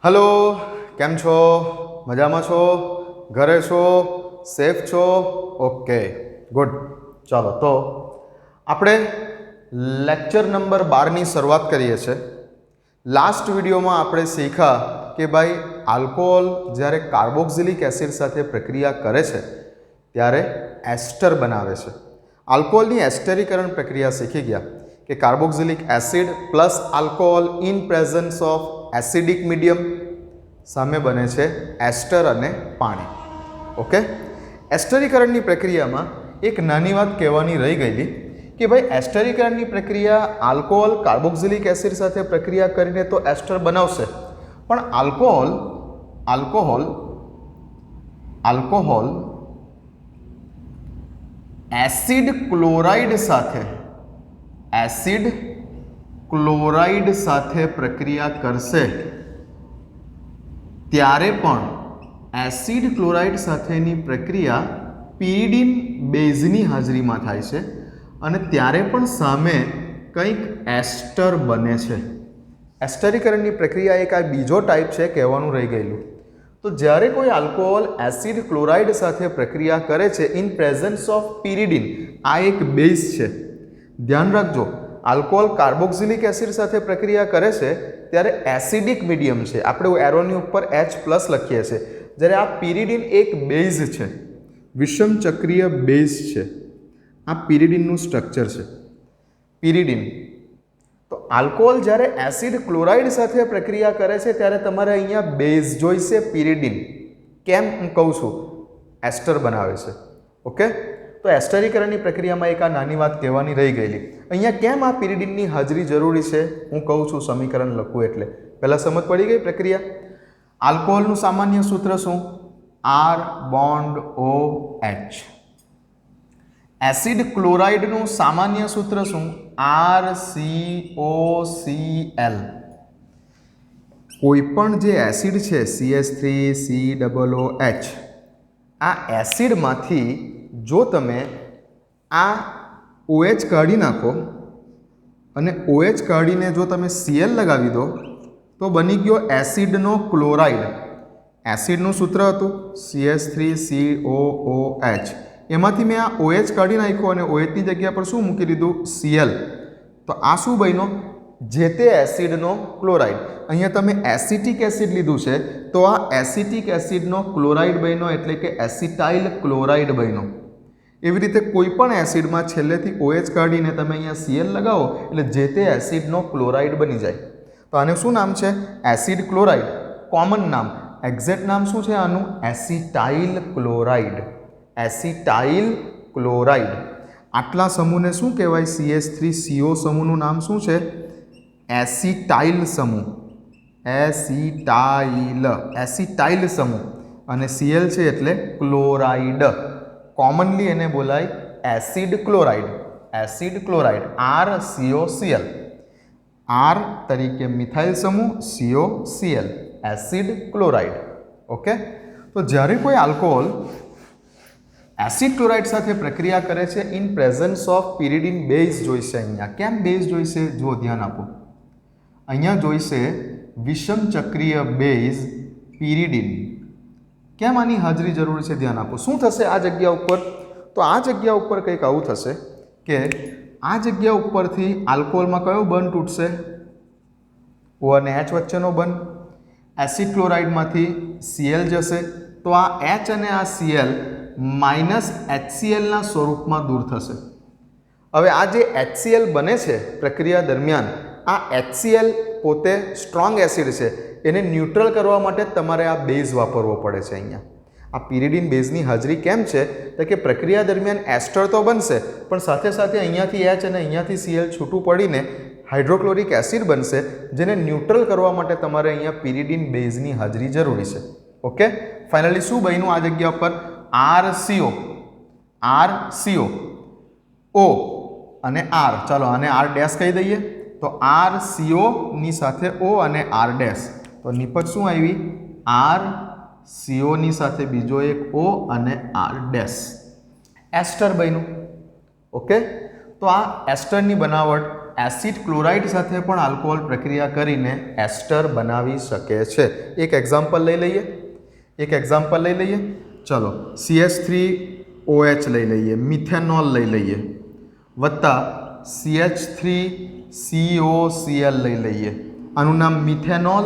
Hello केम छो मजामा छो घरे छो सेफ छो ओके गुड चलो तो આપણે લેક્ચર નંબર 12 ની શરૂઆત કરીએ છીએ। લાસ્ટ વિડીયોમાં આપણે શીખ્યા કે ભાઈ આલ્કોહોલ જ્યારે કાર્બોક્સિલિક એસિડ સાથે પ્રક્રિયા કરે છે ત્યારે એસ્ટર બનાવે છે। આલ્કોહોલની એસ્ટરીકરણ પ્રક્રિયા શીખી ગયા કે carboxylic acid plus alcohol in presence of acidic medium સામે બને છે એસ્ટર અને પાણી। ઓકે, એસ્ટરીકરણની પ્રક્રિયામાં એક નાની વાત કહેવાની રહી ગયેલી કે ભાઈ એસ્ટરીકરણની પ્રક્રિયા આલ્કોહોલ કાર્બોક્સિલિક એસિડ સાથે પ્રક્રિયા કરીને તો એસ્ટર બનાવશે, પણ આલ્કોહોલ એસિડ ક્લોરાઇડ સાથે પ્રક્રિયા કરશે ત્યારે પણ એસિડ ક્લોરાઇડ સાથેની પ્રક્રિયા પીરિડીન બેઝની હાજરીમાં થાય છે અને ત્યારે પણ સામે કંઈક એસ્ટર બને છે। એસ્ટરીકરણની પ્રક્રિયા એક આ બીજો ટાઈપ છે કહેવાનું રહી ગયેલું। તો જ્યારે કોઈ આલ્કોહોલ એસિડ ક્લોરાઇડ સાથે પ્રક્રિયા કરે છે ઇન પ્રેઝન્સ ઓફ પીરિડીન, આ એક બેઝ છે, ધ્યાન રાખજો। આલ્કોહોલ કાર્બોક્સિલિક એસિડ સાથે પ્રક્રિયા કરે છે ત્યારે એસિડિક મીડિયમ છે, આપણે એરોની ઉપર H+ લખીએ છીએ, જ્યારે આ પીરિડીન એક બેઝ છે, વિષમ ચક્રીય બેઝ છે। આ પીરિડીનનું સ્ટ્રક્ચર છે પીરિડીન। તો આલ્કોહોલ જ્યારે એસિડ ક્લોરાઇડ સાથે પ્રક્રિયા કરે છે ત્યારે તમારે અહીંયા બેઝ જોઈશે પીરિડીન। કેમ હું કહું છું, એસ્ટર બનાવે છે। ઓકે, તો એસ્ટરીકરણની પ્રક્રિયામાં એક આ નાની વાત કહેવાની રહી ગયેલી। અહીંયા કેમ આ પીરિડીનની હાજરી જરૂરી છે હું કહું છું, સમીકરણ લખું એટલે પહેલાં સમજ પડી ગઈ પ્રક્રિયા। આલ્કોહોલનું સામાન્ય સૂત્ર શું? R bond OH। એસિડ ક્લોરાઇડનું સામાન્ય સૂત્ર શું? RCOCl। કોઈપણ જે એસિડ છે CH3COOH, આ એસિડમાંથી જો તમે આ OH કાઢી નાખો અને OH કાઢીને જો તમે Cl લગાવી દો તો બની ગયો એસિડનો ક્લોરાઇડ। એસિડનું સૂત્ર હતું CH3COOH, એમાંથી મેં આ OH કાઢી નાખ્યો અને OHની જગ્યા પર શું મૂકી દીધું? Cl। તો આ શું બન્યો? જે તે એસિડનો ક્લોરાઇડ। અહીંયા તમે એસિટિક એસિડ લીધું છે તો આ એસિટિક એસિડનો ક્લોરાઇડ બન્યો, એટલે કે એસિટાઇલ ક્લોરાઇડ બન્યો। એવી રીતે કોઈ પણ એસિડમાં છેલ્લેથી OH કાઢીને તમે અહીંયા Cl લગાવો એટલે જે તે એસિડનો ક્લોરાઇડ બની જાય। તો આને શું નામ છે? Acid chloride. કોમન નામ, એક્ઝેક્ટ નામ શું છે આનું? Acetyl chloride. Acetyl chloride. આટલા સમૂહને શું કહેવાય? CH3CO સમૂહનું નામ શું છે? એસિટાઇલ સમૂહ। એસિટાઇલ સમૂહ અને Cl છે એટલે ક્લોરાઇડ। કોમનલી એને બોલાય acid chloride. Acid chloride RCOCl। R તરીકે મિથાઇલ સમૂહ, COCl, એસિડ ક્લોરાઇડ। ઓકે, તો જ્યારે કોઈ આલ્કોહોલ એસિડ ક્લોરાઇડ સાથે પ્રક્રિયા કરે છે ઇન પ્રેઝન્સ ઓફ પીરિડીન બેઝ જોઈશે। અહીંયા કેમ બેઝ જોઈશે? જો ધ્યાન આપો, અહીંયા જોઈશે વિષમ ચક્રીય બેઝ પીરિડીન। કેમ આની હાજરી જરૂરી છે? ધ્યાન આપો। શું થશે આ જગ્યા ઉપર? તો આ જગ્યા ઉપર કંઈક આવું થશે કે આ જગ્યા ઉપરથી આલ્કોહોલમાં કયો બંધ તૂટશે? O અને H વચ્ચેનો બંધ। એસિડ ક્લોરાઇડમાંથી Cl જશે તો આ H અને આ Cl માઇનસ HClના સ્વરૂપમાં દૂર થશે। હવે આ જે HCl બને છે પ્રક્રિયા દરમિયાન, આ HCl પોતે સ્ટ્રોંગ એસિડ છે, એને ન્યુટ્રલ કરવા માટે તમારે આ બેઝ વાપરવો પડે છે। અહીંયા આ પીરિડીન બેઝની હાજરી કેમ છે? તો કે પ્રક્રિયા દરમિયાન એસ્ટર તો બનશે પણ સાથે સાથે અહીંયાથી H અને અહીંયાથી Cl છૂટું પડીને હાઇડ્રોક્લોરિક એસિડ બનશે, જેને ન્યુટ્રલ કરવા માટે તમારે અહીંયા પીરિડીન બેઝની હાજરી જરૂરી છે। ઓકે, ફાઇનલી શું બન્યું આ જગ્યા પર? RCO O અને R, ચાલો આને R ડેશ કહી દઈએ। તો RCO ની સાથે O અને R ડેશ, તો નિપજ શું આવી? RCO ની સાથે બીજો એક O અને R ડેશ, એસ્ટર બન્યું। ઓકે, તો આ એસ્ટરની બનાવટ એસિડ ક્લોરાઇડ સાથે પણ આલ્કોહોલ પ્રક્રિયા કરીને એસ્ટર બનાવી શકે છે. એક એક્ઝામ્પલ લઈ લઈએ. ચલો CH3OH લઈ લઈએ, મિથેનોલ લઈ લઈએ, વત્તા CH3COCl લઈ લઈએ. આનું નામ મિથેનોલ,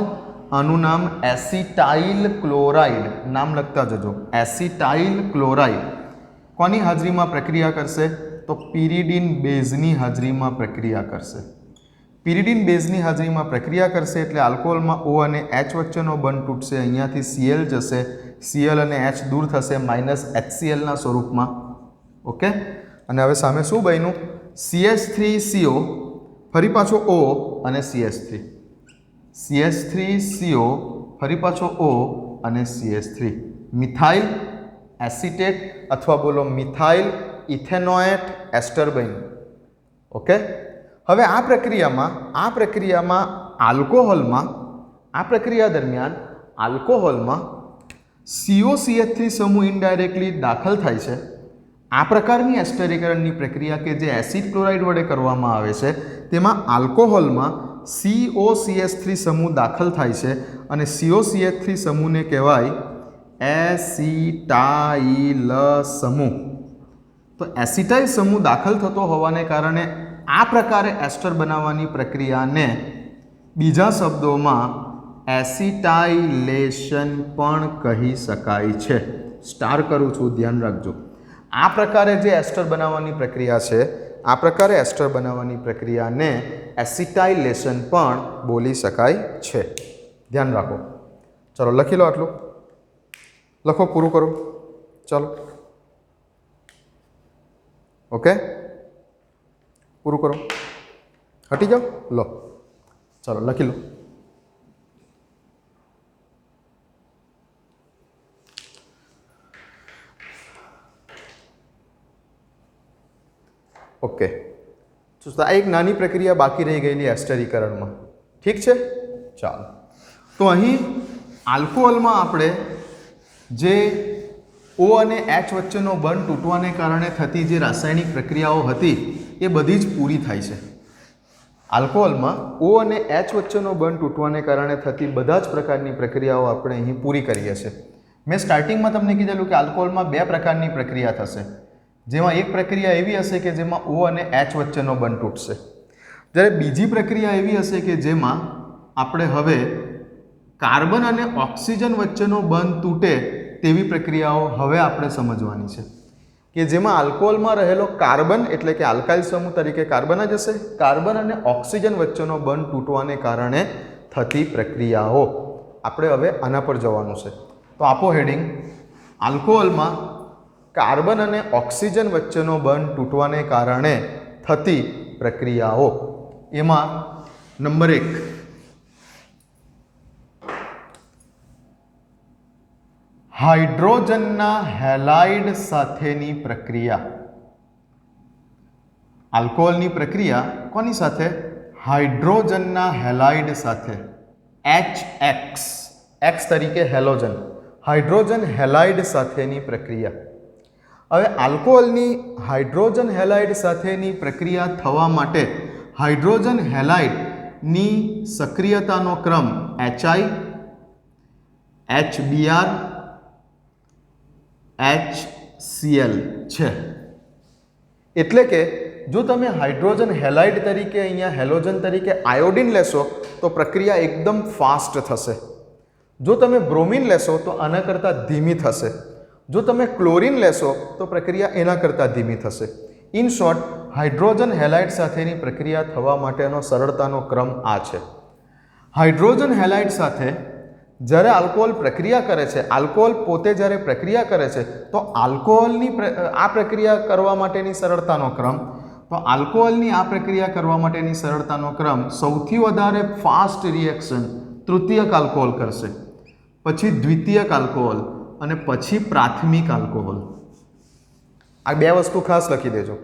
આનું નામ એસિટાઇલ ક્લોરાઇડ. નામ લખતા જજો. એસિટાઇલ ક્લોરાઇડ કોની હાજરીમાં પ્રક્રિયા કરશે? તો પિરિડીન બેઝની હાજરીમાં પ્રક્રિયા કરશે. પિરિડીન બેઝની હાજરીમાં પ્રક્રિયા કરશે એટલે આલ્કોહોલમાં O અને H વચ્ચેનો બંધ તૂટશે. અહીંયાથી Cl જશે, Cl અને H દૂર થશે -HCl ના સ્વરૂપમાં. ઓકે, અને હવે સામે શું બન્યું? CH3CO, ફરી પાછો O અને CH3, CH3CO, ફરી પાછો O અને CH3, મિથાઇલ એસિટેટ અથવા બોલો મિથાઇલ ઇથેનોએટ એસ્ટર બન્યું. ઓકે, હવે આ પ્રક્રિયામાં આ પ્રક્રિયા દરમિયાન આલ્કોહોલમાં COCH3 સમૂહ ઇનડાયરેક્ટલી દાખલ થાય છે. આ પ્રકારની એસ્ટરીકરણની પ્રક્રિયા કે જે એસિડ ક્લોરાઇડ વડે કરવામાં આવે છે તેમાં આલ્કોહોલમાં COCH3 સમૂહ દાખલ થાય છે અને COCH3 સમૂહને કહેવાય એસિટાઇલ સમૂહ. તો એસિટાઇલ સમૂહ દાખલ થતો હોવાને કારણે આ પ્રકારે એસ્ટર બનાવવાની પ્રક્રિયાને બીજા શબ્દોમાં એસિટાઇલેશન પણ કહી શકાય છે. સ્ટાર કરું છું, ધ્યાન રાખજો. આ પ્રકારે જે એસ્ટર બનાવવાની પ્રક્રિયા છે, આ પ્રકારે એસ્ટર બનાવવાની પ્રક્રિયાને એસિટાઇલેશન પણ બોલી શકાય છે. ધ્યાન રાખો. ચલો લખી લો, આટલું લખો, પૂરું કરો. ચાલો, ઓકે, પૂરું કરો, હટી જાઓ. લો, ચાલો લખી લો. ઓકે, તો આ એક નાની પ્રક્રિયા બાકી રહી ગયેલી એસ્ટરીકરણમાં. ઠીક છે, ચાલો. તો અહીં આલ્કોહોલમાં આપણે જે O અને H વચ્ચેનો બંધ તૂટવાને કારણે થતી જે રાસાયણિક પ્રક્રિયાઓ હતી એ બધી જ પૂરી થાય છે. આલ્કોહોલમાં O અને H વચ્ચેનો બંધ તૂટવાને કારણે થતી બધા જ પ્રકારની પ્રક્રિયાઓ આપણે અહીં પૂરી કરીએ છીએ. મેં સ્ટાર્ટિંગમાં તમને કીધેલું કે આલ્કોહોલમાં બે પ્રકારની પ્રક્રિયા થશે, જેમાં એક પ્રક્રિયા એવી હશે કે જેમાં O અને H વચ્ચેનો બંધ તૂટશે, જ્યારે બીજી પ્રક્રિયા એવી હશે કે જેમાં આપણે હવે કાર્બન અને ઓક્સિજન વચ્ચેનો બંધ તૂટે તેવી પ્રક્રિયાઓ હવે આપણે સમજવાની છે, કે જેમાં આલ્કોહોલમાં રહેલો કાર્બન એટલે કે આલ્કાઇલ સમૂહ તરીકે કાર્બન જ હશે. કાર્બન અને ઓક્સિજન વચ્ચેનો બંધ તૂટવાને કારણે થતી પ્રક્રિયાઓ આપણે હવે આના પર જવાનું છે. તો આપો હેડિંગ, આલ્કોહોલમાં કાર્બન અને ઓક્સિજન વચ્ચેનો બંધ તૂટવાને કારણે થતી પ્રક્રિયાઓ. એમાં નંબર 1, હાઇડ્રોજનના હેલાઇડ સાથેની પ્રક્રિયા. આલ્કોહોલની પ્રક્રિયા કોની સાથે? હાઇડ્રોજનના હેલાઇડ સાથે. HX, X તરીકે હેલોજન, હાઇડ્રોજન હેલાઇડ સાથેની પ્રક્રિયા. હવે આલ્કોહોલની હાઇડ્રોજન હેલાઇડ સાથેની પ્રક્રિયા થવા માટે હાઇડ્રોજન હેલાઇડની સક્રિયતાનો ક્રમ HI, HBr, HCl છે. એટલે કે જો તમે હાઇડ્રોજન હેલાઇડ તરીકે અહીંયા હેલોજન તરીકે આયોડિન લેશો તો પ્રક્રિયા એકદમ ફાસ્ટ થશે. જો તમે બ્રોમિન લેશો તો આના કરતાં ધીમી થશે. જો તમે ક્લોરિન લેશો તો પ્રક્રિયા એના કરતાં ધીમી થશે. ઇન શોર્ટ, હાઇડ્રોજન હેલાઇડ સાથેની પ્રક્રિયા થવા માટેનો સરળતાનો ક્રમ આ છે. હાઇડ્રોજન હેલાઇડ સાથે જ્યારે આલ્કોહોલ પ્રક્રિયા કરે છે, આલ્કોહોલ પોતે જ્યારે પ્રક્રિયા કરે છે તો આલ્કોહોલની આ પ્રક્રિયા કરવા માટેની સરળતાનો ક્રમ, તો આલ્કોહોલની આ પ્રક્રિયા કરવા માટેની સરળતાનો ક્રમ સૌથી વધારે ફાસ્ટ રિએક્શન તૃતીયક આલ્કોહોલ કરશે, પછી દ્વિતીયક આલ્કોહોલ અને પછી પ્રાથમિક આલ્કોહોલ. આ બે વસ્તુ ખાસ લખી દેજો.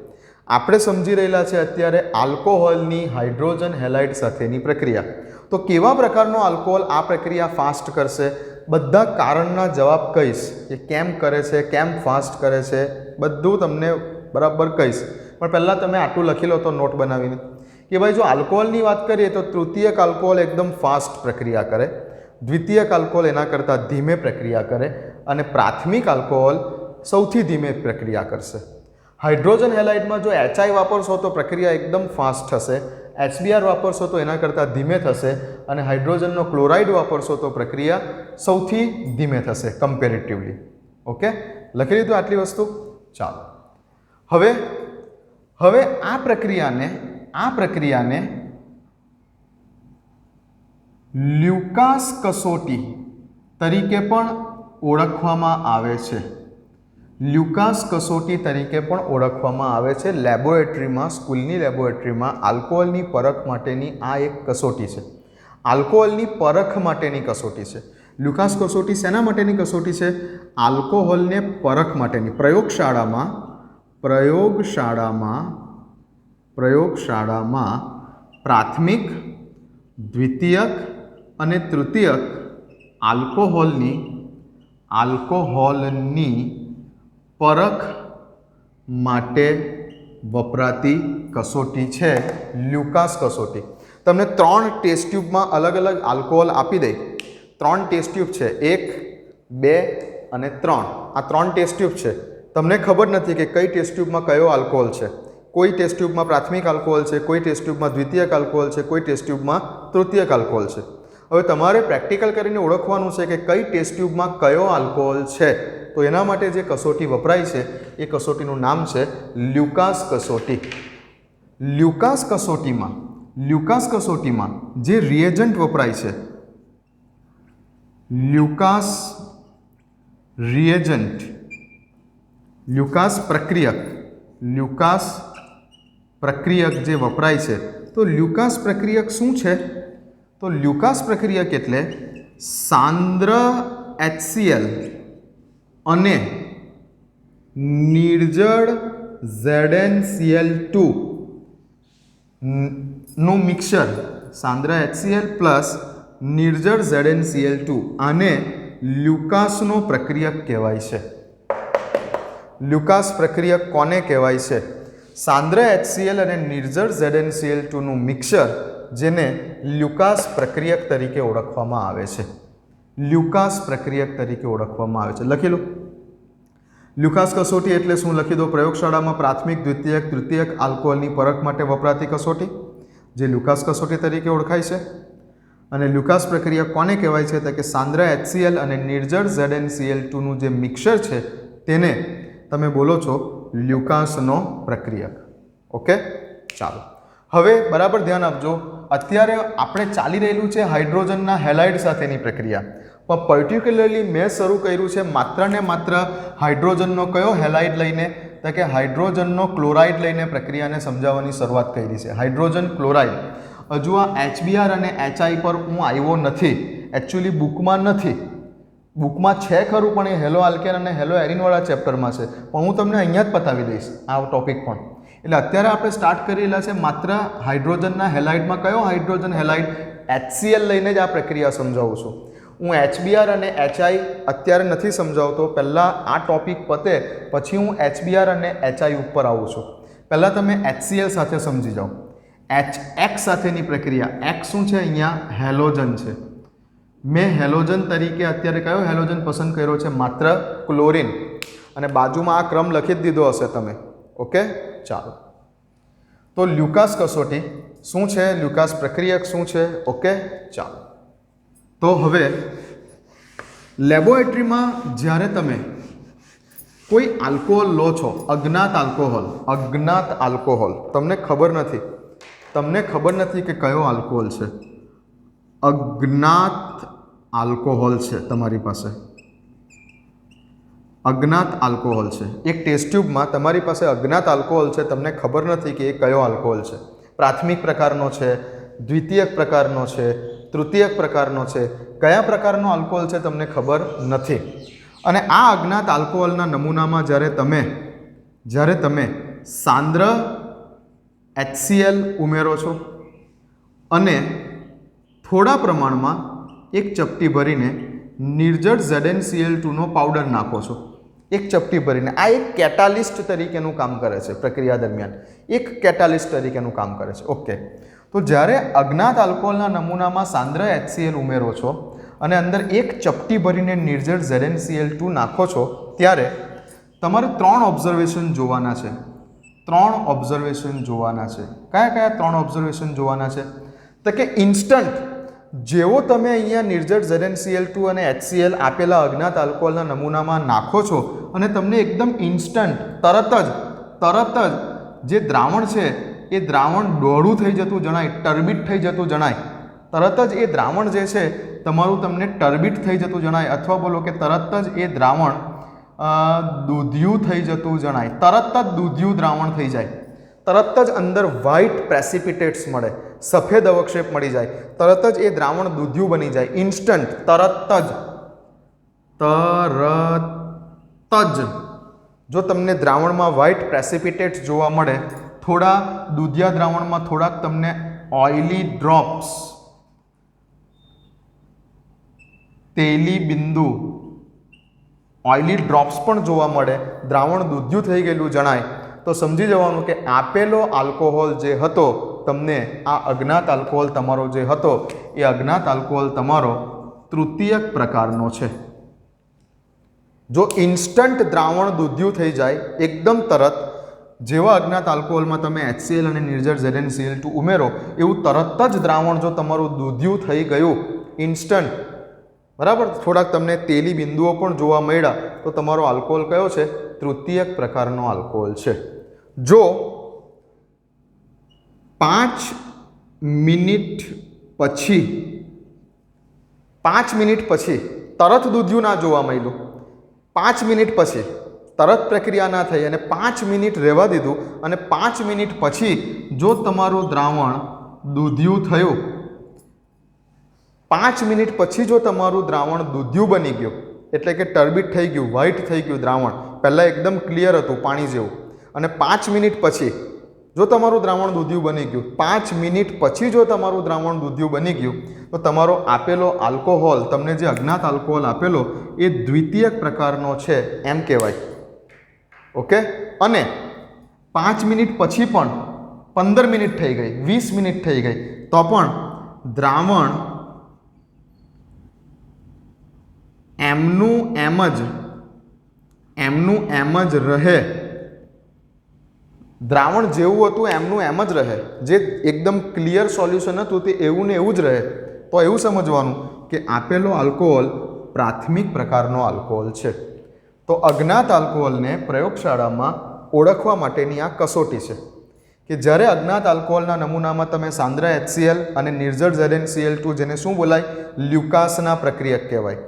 આપણે સમજી રહેલા છે અત્યારે આલ્કોહોલની હાઇડ્રોજન હેલાઇડ સાથેની પ્રક્રિયા. તો કેવા પ્રકારનો આલ્કોહોલ આ પ્રક્રિયા ફાસ્ટ કરશે? બધા કારણના જવાબ કહીશ કે કેમ કરે છે, કેમ ફાસ્ટ કરે છે, બધું તમને બરાબર કહીશ. પણ પહેલાં તમે આટલું લખી લો તો નોટ બનાવીને કે ભાઈ જો આલ્કોહોલની વાત કરીએ તો તૃતીયક આલ્કોહોલ એકદમ ફાસ્ટ પ્રક્રિયા કરે, દ્વિતીયક આલ્કોહોલ એના કરતાં ધીમે પ્રક્રિયા કરે અને પ્રાથમિક આલ્કોહોલ સૌથી ધીમે પ્રક્રિયા કરશે. હાઇડ્રોજન હેલાઇડમાં જો HI વાપરશો તો પ્રક્રિયા એકદમ ફાસ્ટ થશે, HBr વાપરશો તો એના કરતાં ધીમે થશે અને હાઇડ્રોજનનો ક્લોરાઇડ વાપરશો તો પ્રક્રિયા સૌથી ધીમે થશે કમ્પેરેટિવલી. ઓકે, લખી લીધું આટલી વસ્તુ. ચાલો, હવે આ પ્રક્રિયાને લ્યુકાસ કસોટી તરીકે પણ ઓળખવામાં આવે છે. લ્યુકાસ કસોટી તરીકે પણ ઓળખવામાં આવે છે. લેબોરેટરીમાં, સ્કૂલની લેબોરેટરીમાં આલ્કોહોલની પરખ માટેની આ એક કસોટી છે. આલ્કોહોલની પરખ માટેની કસોટી છે. લ્યુકાસ કસોટી શેના માટેની કસોટી છે? આલ્કોહોલને પરખ માટેની. પ્રયોગશાળામાં પ્રાથમિક, દ્વિતીયક અને તૃતીયક આલ્કોહોલની પરખ માટે વપરાતી કસોટી છે લ્યુકાસ કસોટી. તમને 3 ટેસ્ટ ટ્યુબમાં અલગ અલગ આલ્કોહોલ આપી દે. 3 ટેસ્ટ ટ્યુબ છે, 1, 2 અને 3. આ 3 ટેસ્ટ ટ્યુબ છે. તમને ખબર નથી કે કઈ ટેસ્ટ ટ્યુબમાં કયો આલ્કોહોલ છે. કોઈ ટેસ્ટ ટ્યુબમાં પ્રાથમિક આલ્કોહોલ છે, કોઈ ટેસ્ટ ટ્યુબમાં દ્વિતીયક આલ્કોહોલ છે, કોઈ ટેસ્ટ ટ્યુબમાં તૃતીયક આલ્કોહોલ છે. હવે તમારે પ્રેક્ટિકલ કરીને ઓળખવાનું છે કે કઈ ટેસ્ટ ટ્યુબમાં કયો આલ્કોહોલ છે. તો એના માટે જે કસોટી વપરાય છે એ કસોટીનું નામ છે લ્યુકાસ કસોટી. લ્યુકાસ કસોટીમાં જે રિએજન્ટ વપરાય છે, લ્યુકાસ પ્રક્રિયક જે વપરાય છે, તો લ્યુકાસ પ્રક્રિયક શું છે? તો લ્યુકાસ પ્રક્રિયક એટલે સાંદ્ર HCl અને નિર્જળ ZnCl2 નું મિક્સર. સાંદ્ર HCl પ્લસ નિર્જળ ZnCl2, આને લ્યુકાસનો પ્રક્રિયક કહેવાય છે. લ્યુકાસ પ્રક્રિયક કોને કહેવાય છે? સાંદ્ર HCl અને નિર્જળ ZnCl2 નું મિક્સર, જેને લ્યુકાસ પ્રક્રિયક તરીકે ઓળખવામાં આવે છે. લ્યુકાસ પ્રક્રિયક તરીકે ઓળખવામાં આવે છે. લખી લો. લ્યુકાસ કસોટી એટલે શું? લખી દો. પ્રયોગશાળામાં પ્રાથમિક, દ્વિતીયક, તૃતીયક આલ્કોહોલની પરખ માટે વપરાતી કસોટી, જે લ્યુકાસ કસોટી તરીકે ઓળખાય છે. અને લ્યુકાસ પ્રક્રિયા કોને કહેવાય છે? તો કે સાંદ્ર HCl અને નિર્જળ ZnCl2 નું જે મિક્સર છે તેને તમે બોલો છો લ્યુકાસનો પ્રક્રિયક. ઓકે, ચાલો. હવે બરાબર ધ્યાન આપજો. અત્યારે આપણે ચાલી રહેલું છે હાઇડ્રોજનના હેલાઇડ સાથેની પ્રક્રિયા, પણ પર્ટિક્યુલરલી મેં શરૂ કર્યું છે માત્ર ને માત્ર હાઇડ્રોજનનો કયો હેલાઇડ લઈને? તો કે હાઇડ્રોજનનો ક્લોરાઇડ લઈને પ્રક્રિયાને સમજાવવાની શરૂઆત કરી છે. Hydrogen chloride. હજુ આ HBr અને HI પર હું આવ્યો નથી. એકચ્યુઅલી બુકમાં નથી. બુકમાં છે ખરું, પણ એ હેલો આલ્કેન અને હેલો એરિનવાળા ચેપ્ટરમાં છે. પણ હું તમને અહીંયા જ પતાવી દઈશ આ ટોપિક પણ. એટલે અત્યારે આપણે સ્ટાર્ટ કરેલા છે માત્ર હાઇડ્રોજનના હેલાઇડમાં કયો હાઇડ્રોજન હેલાઇડ? HCl લઈને જ આ પ્રક્રિયા સમજાવું છું. હું HBr અને HI અત્યારે નથી સમજાવતો. પહેલાં આ ટોપિક પતે પછી હું HBr અને HI ઉપર આવું છું. પહેલાં તમે HCl સાથે સમજી જાઓ. HX સાથેની પ્રક્રિયા. X શું છે? અહીંયા હેલોજન છે. મેં હેલોજન તરીકે અત્યારે કયો હેલોજન પસંદ કર્યો છે? માત્ર ક્લોરિન. અને બાજુમાં આ ક્રમ લખી જ દીધો હશે તમે. ઓકે, ચાલો. તો લ્યુકાસ કસોટી શું છે? લ્યુકાસ પ્રક્રિયક શું છે? ઓકે, ચાલો. તો હવે લેબોરેટરીમાં જ્યારે તમે કોઈ આલ્કોહોલ લો છો, અજ્ઞાત આલ્કોહોલ, તમને ખબર નથી કે કયો આલ્કોહોલ છે. અજ્ઞાત આલ્કોહોલ છે તમારી પાસે. અજ્ઞાત આલ્કોહોલ છે. એક ટેસ્ટ ટ્યુબમાં તમારી પાસે અજ્ઞાત આલ્કોહોલ છે, તમને ખબર નથી કે એ કયો આલ્કોહોલ છે. પ્રાથમિક પ્રકારનો છે, દ્વિતીયક પ્રકારનો છે, તૃતીયક પ્રકારનો છે, કયા પ્રકારનો આલ્કોહોલ છે તમને ખબર નથી. અને આ અજ્ઞાત આલ્કોહોલના નમૂનામાં જ્યારે તમે સાંદ્ર HCl ઉમેરો છો અને થોડા પ્રમાણમાં એક ચપટી ભરીને નિર્જળ ZnCl2 નો પાવડર નાખો છો. એક ચપટી ભરીને. આ એક કેટાલિસ્ટ તરીકેનું કામ કરે છે પ્રક્રિયા દરમિયાન, એક કેટાલિસ્ટ તરીકેનું કામ કરે છે. ઓકે, તો જ્યારે અજ્ઞાત આલ્કોહોલના નમૂનામાં સાંદ્ર HCl ઉમેરો છો અને અંદર એક ચપટી ભરીને નિર્જળ ZnCl2 નાખો છો ત્યારે તમારે 3 ઓબ્ઝર્વેશન જોવાના છે. 3 ઓબ્ઝર્વેશન જોવાના છે. કયા કયા 3 ઓબ્ઝર્વેશન જોવાના છે? તો કે ઇન્સ્ટન્ટ જેવો તમે અહીંયા નિર્જળ ZnCl2 અને HCl આપેલા અજ્ઞાત આલ્કોહોલના નમૂનામાં નાખો છો અને તમને એકદમ ઇન્સ્ટન્ટ તરત જ જે દ્રાવણ છે એ દ્રાવણ ડોળું થઈ જતું જણાય, ટર્બિટ થઈ જતું જણાય. તરત જ એ દ્રાવણ જે છે તમારું તમને ટર્બિટ થઈ જતું જણાય, અથવા બોલો કે તરત જ એ દ્રાવણ દૂધિયું થઈ જતું જણાય. તરત જ દૂધિયું દ્રાવણ થઈ જાય, તરત જ અંદર વ્હાઇટ પ્રેસિપિટેટ્સ મળે, સફેદ અવક્ષેપ મળી જાય, તરત જ એ દ્રાવણ દૂધિયું બની જાય. ઇન્સ્ટન્ટ, તરત જ જો તમને દ્રાવણમાં વ્હાઇટ પ્રેસિપિટેટ્સ જોવા મળે, થોડા દૂધિયા દ્રાવણમાં થોડાક તમને ઓઇલી ડ્રોપ્સ, તેલી બિંદુ, ઓઇલી ડ્રોપ્સ પણ જોવા મળે, દ્રાવણ દૂધિયું થઈ ગયેલું જણાય, તો સમજી જવાનું કે આપેલો આલ્કોહોલ જે હતો તમને, આ અજ્ઞાત આલ્કોહોલ તમારો જે હતો એ અજ્ઞાત આલ્કોહોલ તમારો તૃતીયક પ્રકારનો છે. જો ઇન્સ્ટન્ટ દ્રાવણ દૂધિયું થઈ જાય એકદમ તરત, જેવા અજ્ઞાત આલ્કોહોલમાં તમે HCl અને નિર્જળ ZnCl2 ઉમેરો એવું તરત જ દ્રાવણ જો તમારું દૂધિયું થઈ ગયું ઇન્સ્ટન્ટ, બરાબર, થોડાક તમને તેલી બિંદુઓ પણ જોવા મળ્યા, તો તમારો આલ્કોહોલ કયો છે? તૃતીયક પ્રકારનો આલ્કોહોલ છે. જો 5 મિનિટ પછી તરત દૂધિયું ના જોવા મળ્યું, 5 મિનિટ પછી તરત પ્રક્રિયા ના થઈ અને 5 મિનિટ રહેવા દીધું અને 5 મિનિટ પછી જો તમારું દ્રાવણ દૂધિયું થયું, 5 મિનિટ પછી જો તમારું દ્રાવણ દૂધિયું બની ગયું, એટલે કે ટર્બિટ થઈ ગયું, વ્હાઇટ થઈ ગયું દ્રાવણ, પહેલાં એકદમ ક્લિયર હતું પાણી જેવું, અને 5 મિનિટ પછી જો તમારું દ્રાવણ દૂધિયું બની ગયું, 5 મિનિટ પછી જો તમારું દ્રાવણ દૂધિયું બની ગયું, તો તમારો આપેલો આલ્કોહોલ, તમને જે અજ્ઞાત આલ્કોહોલ આપેલો એ દ્વિતીયક પ્રકારનો છે એમ કહેવાય. ઓકે, અને 5 મિનિટ પછી પણ 15 મિનિટ થઈ ગઈ, 20 મિનિટ થઈ ગઈ, તો પણ દ્રાવણ એમનું એમ જ રહે, દ્રાવણ જેવું હતું એમનું એમ જ રહે, જે એકદમ ક્લિયર સોલ્યુશન હતું તે એવું ને એવું જ રહે, તો એવું સમજવાનું કે આપેલો આલ્કોહોલ પ્રાથમિક પ્રકારનો આલ્કોહોલ છે. તો અજ્ઞાત આલ્કોહોલને પ્રયોગશાળામાં ઓળખવા માટેની આ કસોટી છે કે જ્યારે અજ્ઞાત આલ્કોહોલના નમૂનામાં તમે સાંદ્ર HCl અને નિર્જળ ZnCl2, જેને શું બોલાય? લ્યુકાસના પ્રક્રિયક કહેવાય.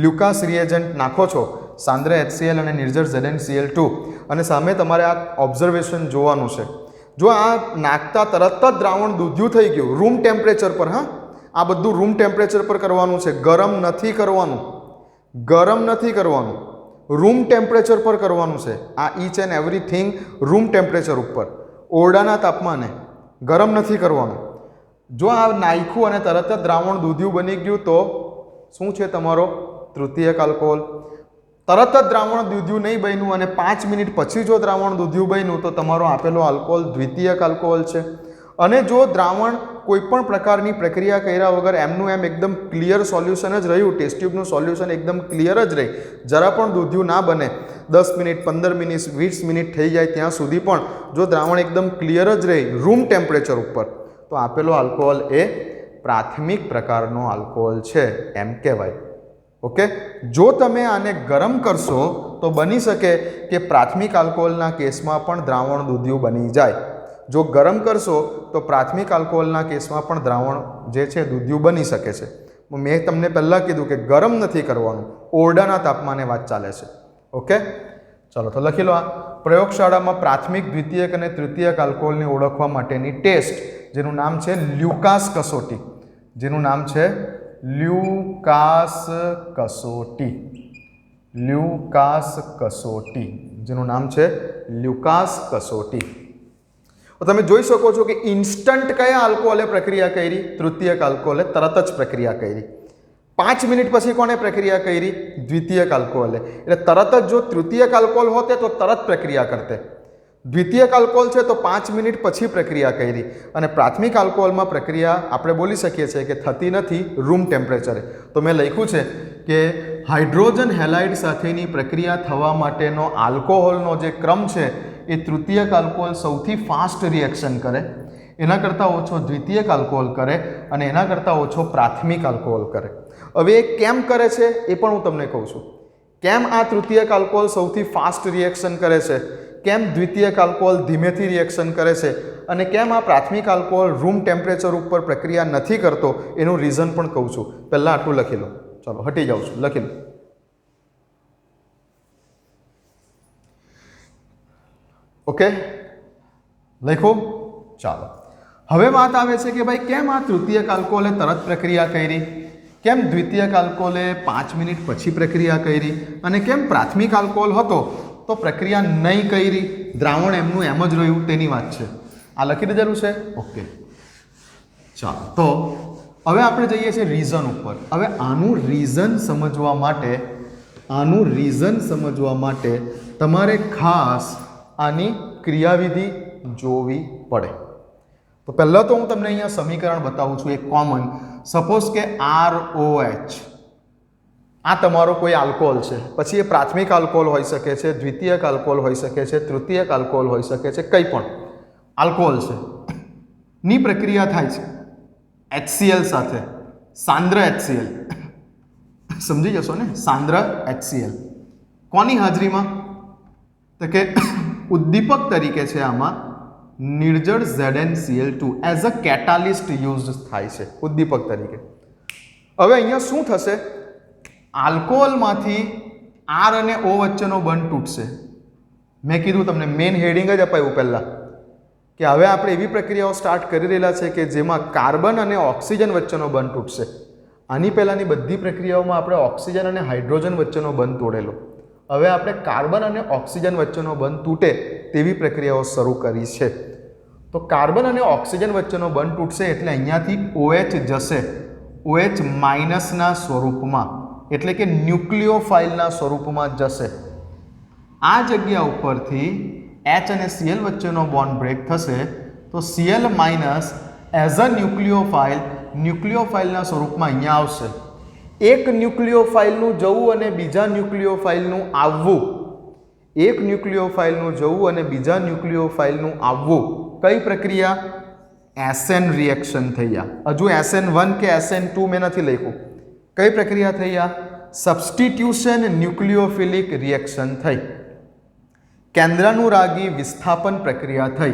લ્યુકાસ રિએજન્ટ નાખો છો સાંદ્ર HCl અને નિર્જળ ZnCl2, અને સામે તમારે આ ઓબ્ઝર્વેશન જોવાનું છે. જો આ નાખતા તરત જ દ્રાવણ દૂધિયું થઈ ગયું રૂમ ટેમ્પરેચર પર, હા, આ બધું રૂમ ટેમ્પરેચર પર કરવાનું છે, ગરમ નથી કરવાનું, રૂમ ટેમ્પરેચર પર કરવાનું છે. આ each and everything room temperature ઉપર, ઓરડાના તાપમાને, ગરમ નથી કરવાનું. જો આ નાખ્યું અને તરત જ દ્રાવણ દૂધિયું બની ગયું તો શું છે તમારો? તૃતીયક આલ્કોહોલ. તરત જ દ્રાવણ દૂધિયું નહીં બન્યું અને 5 મિનિટ પછી જો દ્રાવણ દૂધિયું બન્યું તો તમારો આપેલો આલ્કોહોલ દ્વિતીયક આલ્કોહોલ છે. અને જો દ્રાવણ કોઈ પણ પ્રકારની પ્રક્રિયા કર્યા વગર એમનું એમ એકદમ ક્લિયર સોલ્યુશન જ રહ્યું, ટેસ્ટ ટ્યુબનું સોલ્યુશન એકદમ ક્લિયર જ રહી, જરા પણ દૂધિયું ના બને, 10 મિનિટ, 15 મિનિટ, 20 મિનિટ થઈ જાય ત્યાં સુધી પણ જો દ્રાવણ એકદમ ક્લિયર જ રહી રૂમ ટેમ્પરેચર ઉપર, તો આપેલો આલ્કોહોલ એ પ્રાથમિક પ્રકારનો આલ્કોહોલ છે એમ કહેવાય. ઓકે, જો તમે આને ગરમ કરશો તો બની શકે કે પ્રાથમિક આલ્કોહોલના કેસમાં પણ દ્રાવણ દૂધિયું બની જાય. જો ગરમ કરશો તો પ્રાથમિક આલ્કોહોલના કેસમાં પણ દ્રાવણ જે છે દૂધિયું બની શકે છે. મેં તમને પહેલાં કીધું કે ગરમ નથી કરવાનું, ઓરડાના તાપમાને વાત ચાલે છે. ઓકે, ચલો તો લખી લો. આ પ્રયોગશાળામાં પ્રાથમિક, દ્વિતીયક અને તૃતીયક આલ્કોહોલને ઓળખવા માટેની ટેસ્ટ, જેનું નામ છે લ્યુકાસ કસોટી, જેનું નામ છે લ્યુકાસ કસોટી, જેનું નામ છે લ્યુકાસ કસોટી. તો તમે જોઈ શકો છો કે ઇન્સ્ટન્ટ કયા આલ્કોહોલે પ્રક્રિયા કરી? તૃતીયક આલ્કોહોલે તરત જ પ્રક્રિયા કરી. 5 મિનિટ પછી કોણે પ્રક્રિયા કરી? દ્વિતીયક આલ્કોહોલે. એટલે તરત જ જો તૃતીયક આલ્કોહોલ હોતે તો તરત પ્રક્રિયા કરતે. દ્વિતીયક આલ્કોહોલ છે તો 5 મિનિટ પછી પ્રક્રિયા કરી. અને પ્રાથમિક આલ્કોહોલમાં પ્રક્રિયા આપણે બોલી શકીએ છીએ કે થતી નથી રૂમ ટેમ્પરેચરે. તો મેં લખ્યું છે કે હાઇડ્રોજન હેલાઇડ સાથેની પ્રક્રિયા થવા માટેનો આલ્કોહોલનો જે ક્રમ છે એ તૃતીયક આલ્કોહોલ સૌથી ફાસ્ટ રિએક્શન કરે, એના કરતાં ઓછો દ્વિતીયક આલ્કોહોલ કરે અને એના કરતાં ઓછો પ્રાથમિક આલ્કોહોલ કરે. હવે એ કેમ કરે છે એ પણ હું તમને કહું છું. કેમ આ તૃતીયક આલ્કોહોલ સૌથી ફાસ્ટ રિએક્શન કરે છે, કેમ દ્વિતીયક આલ્કોહોલ ધીમેથી રિએક્શન કરે છે અને કેમ આ પ્રાથમિક આલ્કોહોલ રૂમ ટેમ્પરેચર ઉપર પ્રક્રિયા નથી કરતો એનું રીઝન પણ કહું છું. પહેલાં આટલું લખી લો. ચાલો હટી જાઉં છું, લખી લો. ઓકે, લખો. ચાલો, હવે વાત આવે છે કે ભાઈ કેમ આ તૃતીયક આલ્કોહોલે તરત પ્રક્રિયા કરી, કેમ દ્વિતીયક આલ્કોહોલે 5 મિનિટ પછી પ્રક્રિયા કરી અને કેમ પ્રાથમિક આલ્કોહોલ હતો તો પ્રક્રિયા નહીં કરી, દ્રાવણ એમનું એમ જ રહ્યું, તેની વાત છે. આ લખી દીધેલું છે. ઓકે, ચાલો. તો હવે આપણે જઈએ છીએ રીઝન ઉપર. હવે આનું રીઝન સમજવા માટે તમારે ખાસ આની ક્રિયાવિધિ જોવી પડે. તો પહેલાં તો હું તમને અહીંયા સમીકરણ બતાવું છું એક કોમન. સપોઝ કે ROH આ તમારો કોઈ આલ્કોહોલ છે, પછી એ પ્રાથમિક આલ્કોહોલ હોઈ શકે છે, દ્વિતીયક આલ્કોહોલ હોઈ શકે છે, તૃતીયક આલ્કોહોલ હોઈ શકે છે, કંઈ પણ આલ્કોહોલ છે ની પ્રક્રિયા થાય છે HCl સાથે, સાંદ્ર HCl. સમજી જશો ને, સાંદ્ર HCl કોની હાજરીમાં? તો કે ઉદ્દીપક તરીકે છે આમાં નિર્જળ ZnCl2 as a catalyst use થાય છે ઉદ્દીપક તરીકે. હવે અહીંયા શું થશે? આલ્કોહોલમાંથી R અને O વચ્ચેનો બંધ તૂટશે. મેં કીધું તમને, મેઇન હેડિંગ જ અપાયું પહેલાં કે હવે આપણે એવી પ્રક્રિયાઓ સ્ટાર્ટ કરી રહેલા છે કે જેમાં કાર્બન અને ઓક્સિજન વચ્ચેનો બંધ તૂટશે. આની પહેલાંની બધી પ્રક્રિયાઓમાં આપણે ઓક્સિજન અને હાઇડ્રોજન વચ્ચેનો બંધ તોડેલો. હવે આપણે કાર્બન અને ઓક્સિજન વચ્ચેનો બંધ તૂટે તેવી પ્રક્રિયાઓ શરૂ કરી છે. તો કાર્બન અને ઓક્સિજન વચ્ચેનો બંધ તૂટશે એટલે અહીંયાથી OH જશે OH માઇનસના સ્વરૂપમાં, એટલે કે ન્યુક્લિયોફાઇલના સ્વરૂપમાં જશે. આ જગ્યા ઉપરથી H અને Cl વચ્ચેનો બોન્ડ બ્રેક થશે તો Cl માઇનસ એઝ અ ન્યુક્લિયોફાઇલના સ્વરૂપમાં અહીંયા આવશે. એક ન્યુક્લિયોફાઇલનું જવું અને બીજા ન્યુક્લિયોફાઇલનું આવવું, એક ન્યુક્લિયોફાઇલનું જવું અને બીજા ન્યુક્લિયોફાઇલનું આવવું, કઈ પ્રક્રિયા? SN રિએક્શન થઈ આ. હજુ SN1 કે SN2 મેં નથી લખ્યું. કઈ પ્રક્રિયા થઈ આ? સબસ્ટિટ્યુશન ન્યુક્લિયોફિલિક રિએક્શન થઈ. કેન્દ્રાનુરાગી વિસ્થાપન પ્રક્રિયા થઈ.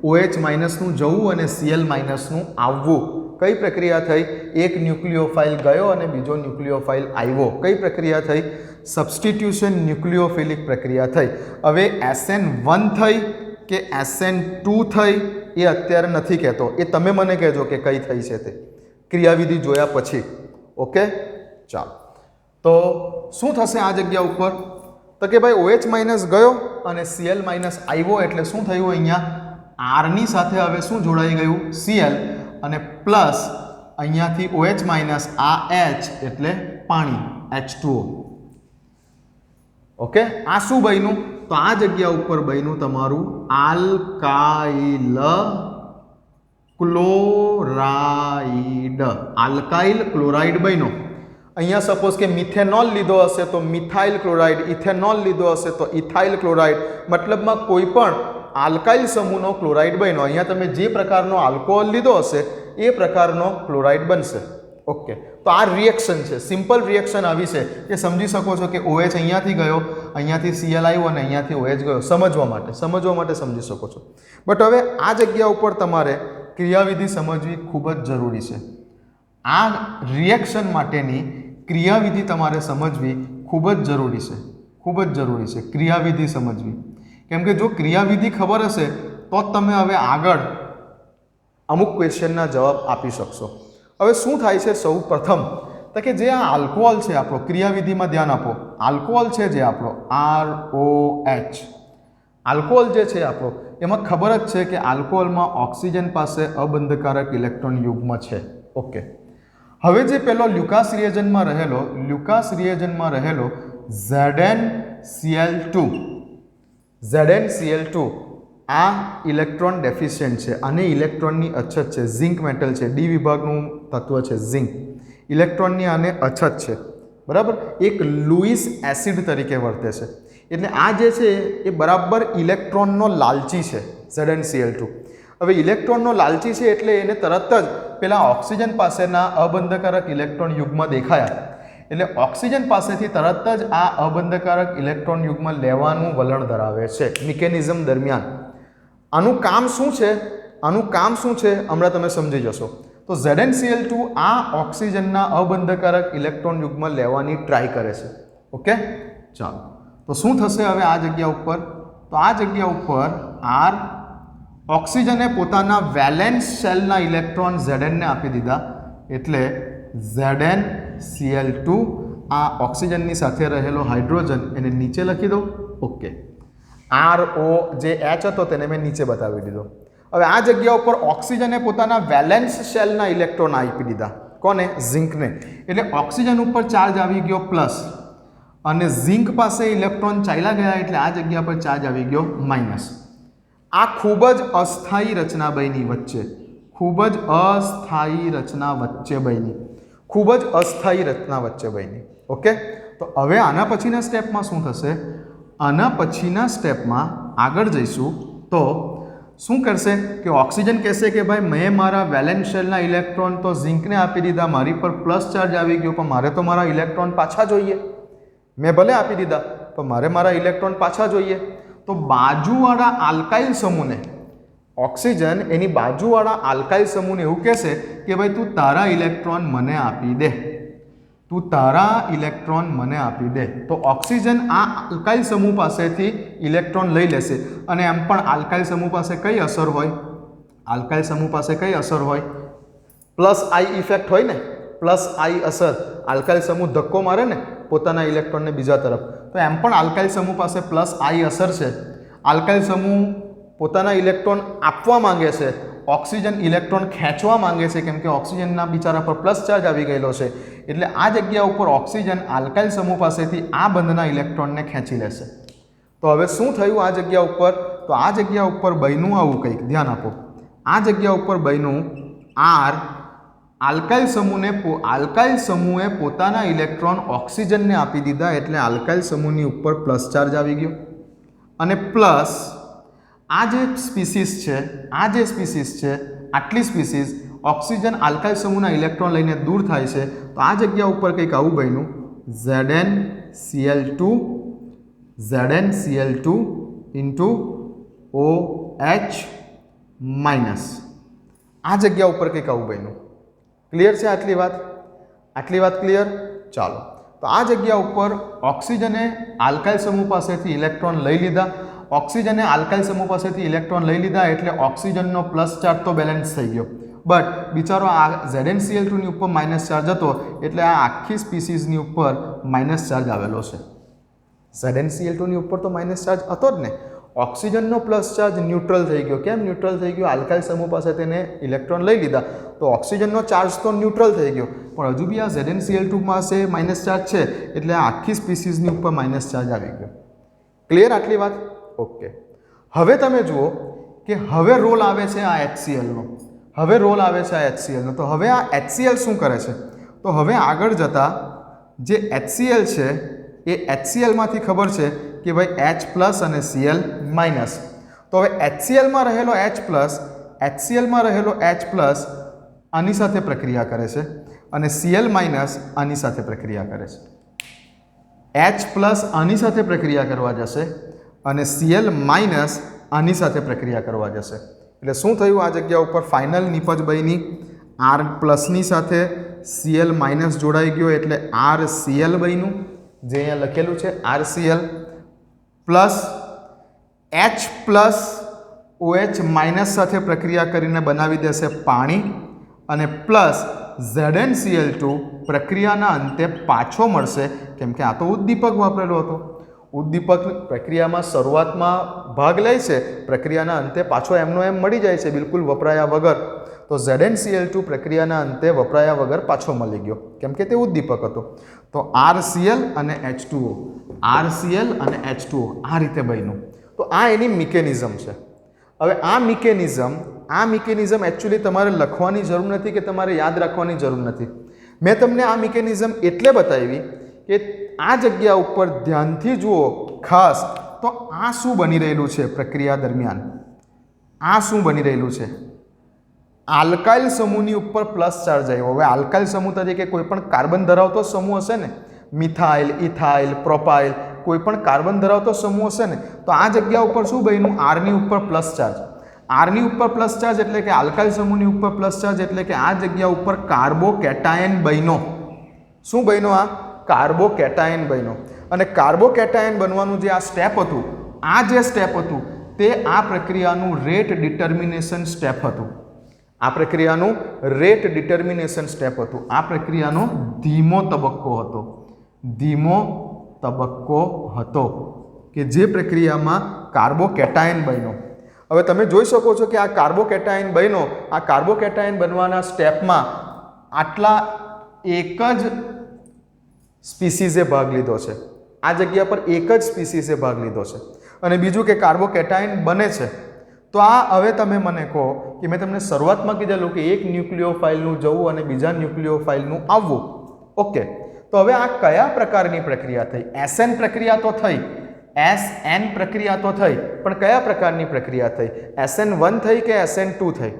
OH માઇનસનું જવું અને Cl માઇનસનું આવવું, કઈ પ્રક્રિયા થઈ? એક ન્યુક્લિયોફાઇલ ગયો અને બીજો ન્યુક્લિયોફાઇલ આવ્યો, કઈ પ્રક્રિયા થઈ? સબસ્ટિટ્યુશન ન્યુક્લિયોફિલિક પ્રક્રિયા થઈ. હવે SN1 થઈ કે SN2 થઈ એ અત્યારે નથી કહેતો, એ તમે મને કહેજો કે કઈ થઈ છે તે ક્રિયાવિધિ જોયા પછી. ઓકે, ચાલો. તો શું થશે આ જગ્યા ઉપર? તો કે ભાઈ OH માઇનસ ગયો અને Cl માઇનસ આવ્યો એટલે શું થયું? અહીંયા R ની સાથે હવે શું જોડાઈ ગયું? Cl અને પ્લસ અહીંયાથી OH માઇનસ આ H એટલે પાણી H2O. ઓકે, આ શું બન્યું? તો આ જગ્યા ઉપર બન્યું તમારું આલ્કાઇલ ક્લોરાઇડ. આલ્કાઇલ ક્લોરાઇડ બન્યો. અહીંયા સપોઝ કે મિથેનોલ લીધો હશે તો મિથાઇલ ક્લોરાઇડ, ઇથેનોલ લીધો હશે તો ઇથાઇલ ક્લોરાઇડ, મતલબમાં કોઈ પણ આલ્કાઇલ સમૂહનો ક્લોરાઇડ બન્યો. અહીંયા તમે જે પ્રકારનો આલ્કોહોલ લીધો હશે એ પ્રકારનો ક્લોરાઇડ બનશે. ઓકે, તો આ રિએક્શન છે, સિમ્પલ રિએક્શન આવી છે કે સમજી શકો છો કે OH અહીંયાથી ગયો, અહીંયાથી Cl આવ્યો અને અહીંયાથી OH ગયો. સમજવા માટે સમજી શકો છો. બટ હવે આ જગ્યા ઉપર તમારે ક્રિયાવિધિ સમજવી ખૂબ જ જરૂરી છે. આ રિએક્શન માટેની ક્રિયાવિધિ તમારે સમજવી ખૂબ જ જરૂરી છે. ક્રિયાવિધિ સમજવી, કેમ કે જો ક્રિયાવિધિ ખબર હશે તો જ તમે હવે આગળ અમુક ક્વેશ્ચનના જવાબ આપી શકશો. હવે શું થાય છે? સૌ પ્રથમ તો કે જે આ આલ્કોહોલ છે આપણો, ક્રિયાવિધિમાં ધ્યાન આપો, આલ્કોહોલ છે જે આપણો ROH, આલ્કોહોલ જે છે આપણો, એમાં ખબર જ છે કે આલ્કોહોલમાં ઓક્સિજન પાસે અબંધકારક ઇલેક્ટ્રોન યુગ્મ છે. ઓકે, હવે જે પેલો લ્યુકાસ રિએજન્ટમાં રહેલો ZnCl2 આ ઇલેક્ટ્રોન ડેફિશિયન્ટ છે, આને ઇલેક્ટ્રોનની અછત છે, ઝિંક મેટલ છે, ડી વિભાગનું તત્વ છે ઝિંક, ઇલેક્ટ્રોનની આને અછત છે, બરાબર, એક લુઈસ એસિડ તરીકે વર્તે છે. એટલે આ જે છે એ બરાબર ઇલેક્ટ્રોનનો લાલચી છે ZnCl2. હવે ઇલેક્ટ્રોનનો લાલચી છે એટલે એને તરત જ પેલા ઓક્સિજન પાસેના અબંધકારક ઇલેક્ટ્રોન યુગ્મ દેખાયા, એટલે ઓક્સિજન પાસેથી તરત જ આ અબંધકારક ઇલેક્ટ્રોન યુગ્મ લેવાનું વલણ ધરાવે છે મિકેનિઝમ દરમિયાન. આનું કામ શું છે હમણાં તમે સમજી જશો. તો ZnCl2 આ ઓક્સિજનના અબંધકારક ઇલેક્ટ્રોન યુગ્મ લેવાની ટ્રાય કરે છે. ઓકે, ચાલો, તો શું થશે હવે આ જગ્યા ઉપર? તો આ જગ્યા ઉપર R ઓક્સિજને પોતાના વેલેન્સ શેલના ઇલેક્ટ્રોન Zn ને આપી દીધા, એટલે ZnCl2 આ ઓક્સિજનની સાથે રહેલો હાઇડ્રોજન એને નીચે લખી દો. ઓકે, RO જે H હતો તેને મેં નીચે બતાવી દીધો. હવે આ જગ્યા ઉપર ઓક્સિજને પોતાના વેલેન્સ શેલના ઇલેક્ટ્રોન આપી દીધા. કોને? ઝિંકને. એટલે ઓક્સિજન ઉપર ચાર્જ આવી ગયો પ્લસ અને ઝિંક પાસે ઇલેક્ટ્રોન ચાલ્યા ગયા, એટલે આ જગ્યા પર ચાર્જ આવી ગયો માઇનસ. આ ખૂબ જ અસ્થાયી રચના બની વચ્ચે, ખૂબ જ અસ્થાયી રચના વચ્ચે બની. ઓકે, તો હવે આના પછીના સ્ટેપમાં શું થશે? આના પછીના સ્ટેપમાં આગળ જઈશું તો શું કરશે કે ઓક્સિજન કહેશે કે ભાઈ મેં મારા વેલેન્સ શેલના ઇલેક્ટ્રોન તો ઝિંકને આપી દીધા, મારી પર પ્લસ ચાર્જ આવી ગયો, પણ મારે તો મારા ઇલેક્ટ્રોન પાછા જોઈએ. મેં ભલે આપી દીધા પણ મારે મારા ઇલેક્ટ્રોન પાછા જોઈએ. તો બાજુવાળા આલ્કાઇલ સમૂહને ઓક્સિજન એની બાજુવાળા આલ્કાઇલ સમૂહને એવું કહેશે કે ભાઈ તું તારા ઇલેક્ટ્રોન મને આપી દે. તો ઓક્સિજન આ આલ્કાઇલ સમૂહ પાસેથી ઇલેક્ટ્રોન લઈ લેશે. અને એમ પણ આલ્કાઇલ સમૂહ પાસે કઈ અસર હોય? પ્લસ આઈ ઇફેક્ટ હોય ને, પ્લસ આઈ અસર. આલ્કાઇલ સમૂહ ધક્કો મારે ને પોતાના ઇલેક્ટ્રોનને બીજા તરફ, તો એમ પણ આલ્કાઇલ સમૂહ પાસે પ્લસ આઈ અસર છે. આલ્કાઇલ સમૂહ પોતાના ઇલેક્ટ્રોન આપવા માંગે છે, ઓક્સિજન ઇલેક્ટ્રોન ખેંચવા માંગે છે, કેમ કે ઓક્સિજનના બિચારા પર પ્લસ ચાર્જ આવી ગયેલો છે. એટલે આ જગ્યા ઉપર ઓક્સિજન આલ્કાઇલ સમૂહ પાસેથી આ બંધના ઇલેક્ટ્રોનને ખેંચી લેશે. તો હવે શું થયું આ જગ્યા ઉપર? તો આ જગ્યા ઉપર બન્યું આવું કંઈક, ધ્યાન આપો. આ જગ્યા ઉપર બન્યું R આલ્કાઇલ સમૂહે પોતાના ઇલેક્ટ્રોન ઓક્સિજનને આપી દીધા, એટલે આલ્કાઇલ સમૂહની ઉપર પ્લસ ચાર્જ આવી ગયો. અને પ્લસ આ જે સ્પીસીસ છે આટલી સ્પીસીસ ઓક્સિજન આલ્કાઇલ સમૂહના ઇલેક્ટ્રોન લઈને દૂર થાય છે. તો આ જગ્યા ઉપર કંઈક આવું બન્યું, ZnCl2 ઇન્ટુ OH માઇનસ. આ જગ્યા ઉપર કંઈક આવું બન્યું. ક્લિયર છે આટલી વાત ક્લિયર? ચાલો, તો આ જગ્યા ઉપર ઓક્સિજને આલ્કાઇલ સમૂહ પાસેથી ઇલેક્ટ્રોન લઈ લીધા. એટલે ઓક્સિજનનો પ્લસ ચાર્જ તો બેલેન્સ થઈ ગયો, બટ બિચારો આ ZnCl2 ની ઉપર માઇનસ ચાર્જ હતો, એટલે આ આખી સ્પીસીસની ઉપર માઇનસ ચાર્જ આવેલો છે. ZnCl2 ની ઉપર તો માઇનસ ચાર્જ હતો જ ને. ઓક્સિજનનો પ્લસ ચાર્જ ન્યુટ્રલ થઈ ગયો. કેમ ન્યુટ્રલ થઈ ગયો? આલ્કાઇલ સમૂહ પાસે તેને ઇલેક્ટ્રોન લઈ લીધા, તો ઓક્સિજનનો ચાર્જ તો ન્યુટ્રલ થઈ ગયો, પણ હજુ બી આ ZnCl2 પાસે માઇનસ ચાર્જ છે, એટલે આ આખી સ્પીસીસની ઉપર માઇનસ ચાર્જ આવી ગયો. ક્લિયર આટલી વાત? ઓકે, હવે તમે જુઓ કે હવે રોલ આવે છે આ HClનો. તો હવે આ HCl શું કરે છે? તો હવે આગળ જતા જે HCl છે એ HClમાંથી ખબર છે કે ભાઈ H પ્લસ અને Cl માઇનસ. તો હવે HClમાં રહેલો H પ્લસ આની સાથે પ્રક્રિયા કરે છે અને Cl માઇનસ આની સાથે પ્રક્રિયા કરે છે. H પ્લસ આની સાથે પ્રક્રિયા કરવા જશે અને Cl માઇનસ આની સાથે પ્રક્રિયા કરવા જશે. એટલે શું થયું આ જગ્યા ઉપર? ફાઇનલ નિપજ બની R પ્લસની સાથે Cl માઇનસ જોડાઈ ગયો, એટલે RCl બન્યું, જે અહીંયા લખેલું છે RCl plus H plus OH minus સાથે પ્રક્રિયા કરીને બનાવી દેશે પાણી, અને પ્લસ ZnCl2 પ્રક્રિયાના અંતે પાછો મળશે, કેમ કે આ તો ઉદ્દીપક વાપરેલો હતો. ઉદ્દીપક પ્રક્રિયામાં શરૂઆતમાં ભાગ લે છે, પ્રક્રિયાના અંતે પાછો એમનો એમ મળી જાય છે બિલકુલ વપરાયા વગર. તો ZnCl2 પ્રક્રિયાના અંતે વપરાયા વગર પાછો મળી ગયો કેમ કે તે ઉદ્દીપક હતો. તો RCl અને H2O, RCl અને H2O આ રીતે બન્યું. તો આ એની મિકેનિઝમ છે. હવે આ મિકેનિઝમ એકચ્યુઅલી તમારે લખવાની જરૂર નથી કે તમારે યાદ રાખવાની જરૂર નથી. મેં તમને આ મિકેનિઝમ એટલે બતાવી કે આ જગ્યા ઉપર ધ્યાનથી જુઓ ખાસ. તો આ શું બની રહેલું છે પ્રક્રિયા દરમિયાન? આ શું બની રહેલું છે? આલ્કાઇલ સમૂહની ઉપર પ્લસ ચાર્જ આવ્યો. હવે આલ્કાઇલ સમૂહ તરીકે કોઈ પણ કાર્બન ધરાવતો સમૂહ હશે ને, મિથાઇલ, ઇથાઇલ, પ્રોપાઇલ, કોઈ પણ કાર્બન ધરાવતો સમૂહ હશે ને, તો આ જગ્યા ઉપર શું બન્યું? આરની ઉપર પ્લસ ચાર્જ. આરની ઉપર પ્લસ ચાર્જ એટલે કે આલ્કાઇલ સમૂહની ઉપર પ્લસ ચાર્જ એટલે કે આ જગ્યા ઉપર કાર્બોકેટાયન બન્યો. શું બન્યો? આ કાર્બોકેટાયન બન્યો. અને કાર્બોકેટાયન બનવાનું જે આ સ્ટેપ હતું, આ જે સ્ટેપ હતું તે આ પ્રક્રિયાનું રેટ ડિટર્મિનેશન સ્ટેપ હતું. આ પ્રક્રિયાનું રેટ ડિટર્મિનેશન સ્ટેપ હતું. આ પ્રક્રિયાનો ધીમો તબક્કો હતો. ધીમો તબક્કો હતો કે જે પ્રક્રિયામાં કાર્બોકેટાયન બન્યો. હવે તમે જોઈ શકો છો કે આ કાર્બોકેટાયન બન્યો. આ કાર્બોકેટાયન બનવાના સ્ટેપમાં આટલા એક જ સ્પીસીઝે ભાગ લીધો છે. આ જગ્યા પર એક જ સ્પીસીઝે ભાગ લીધો છે. અને બીજું કે કાર્બોકેટાયન બને છે. તો આ હવે તમે મને કહો કે મેં તમને શરૂઆતમાં કીધેલું કે એક ન્યુક્લિયોફાઇલનું જવું અને બીજા ન્યુક્લિયોફાઇલનું આવવું. ઓકે, તો હવે આ કયા પ્રકારની પ્રક્રિયા થઈ? SN પ્રક્રિયા તો થઈ, SN પ્રક્રિયા તો થઈ, પણ કયા પ્રકારની પ્રક્રિયા થઈ? SN1 થઈ કે SN2 થઈ?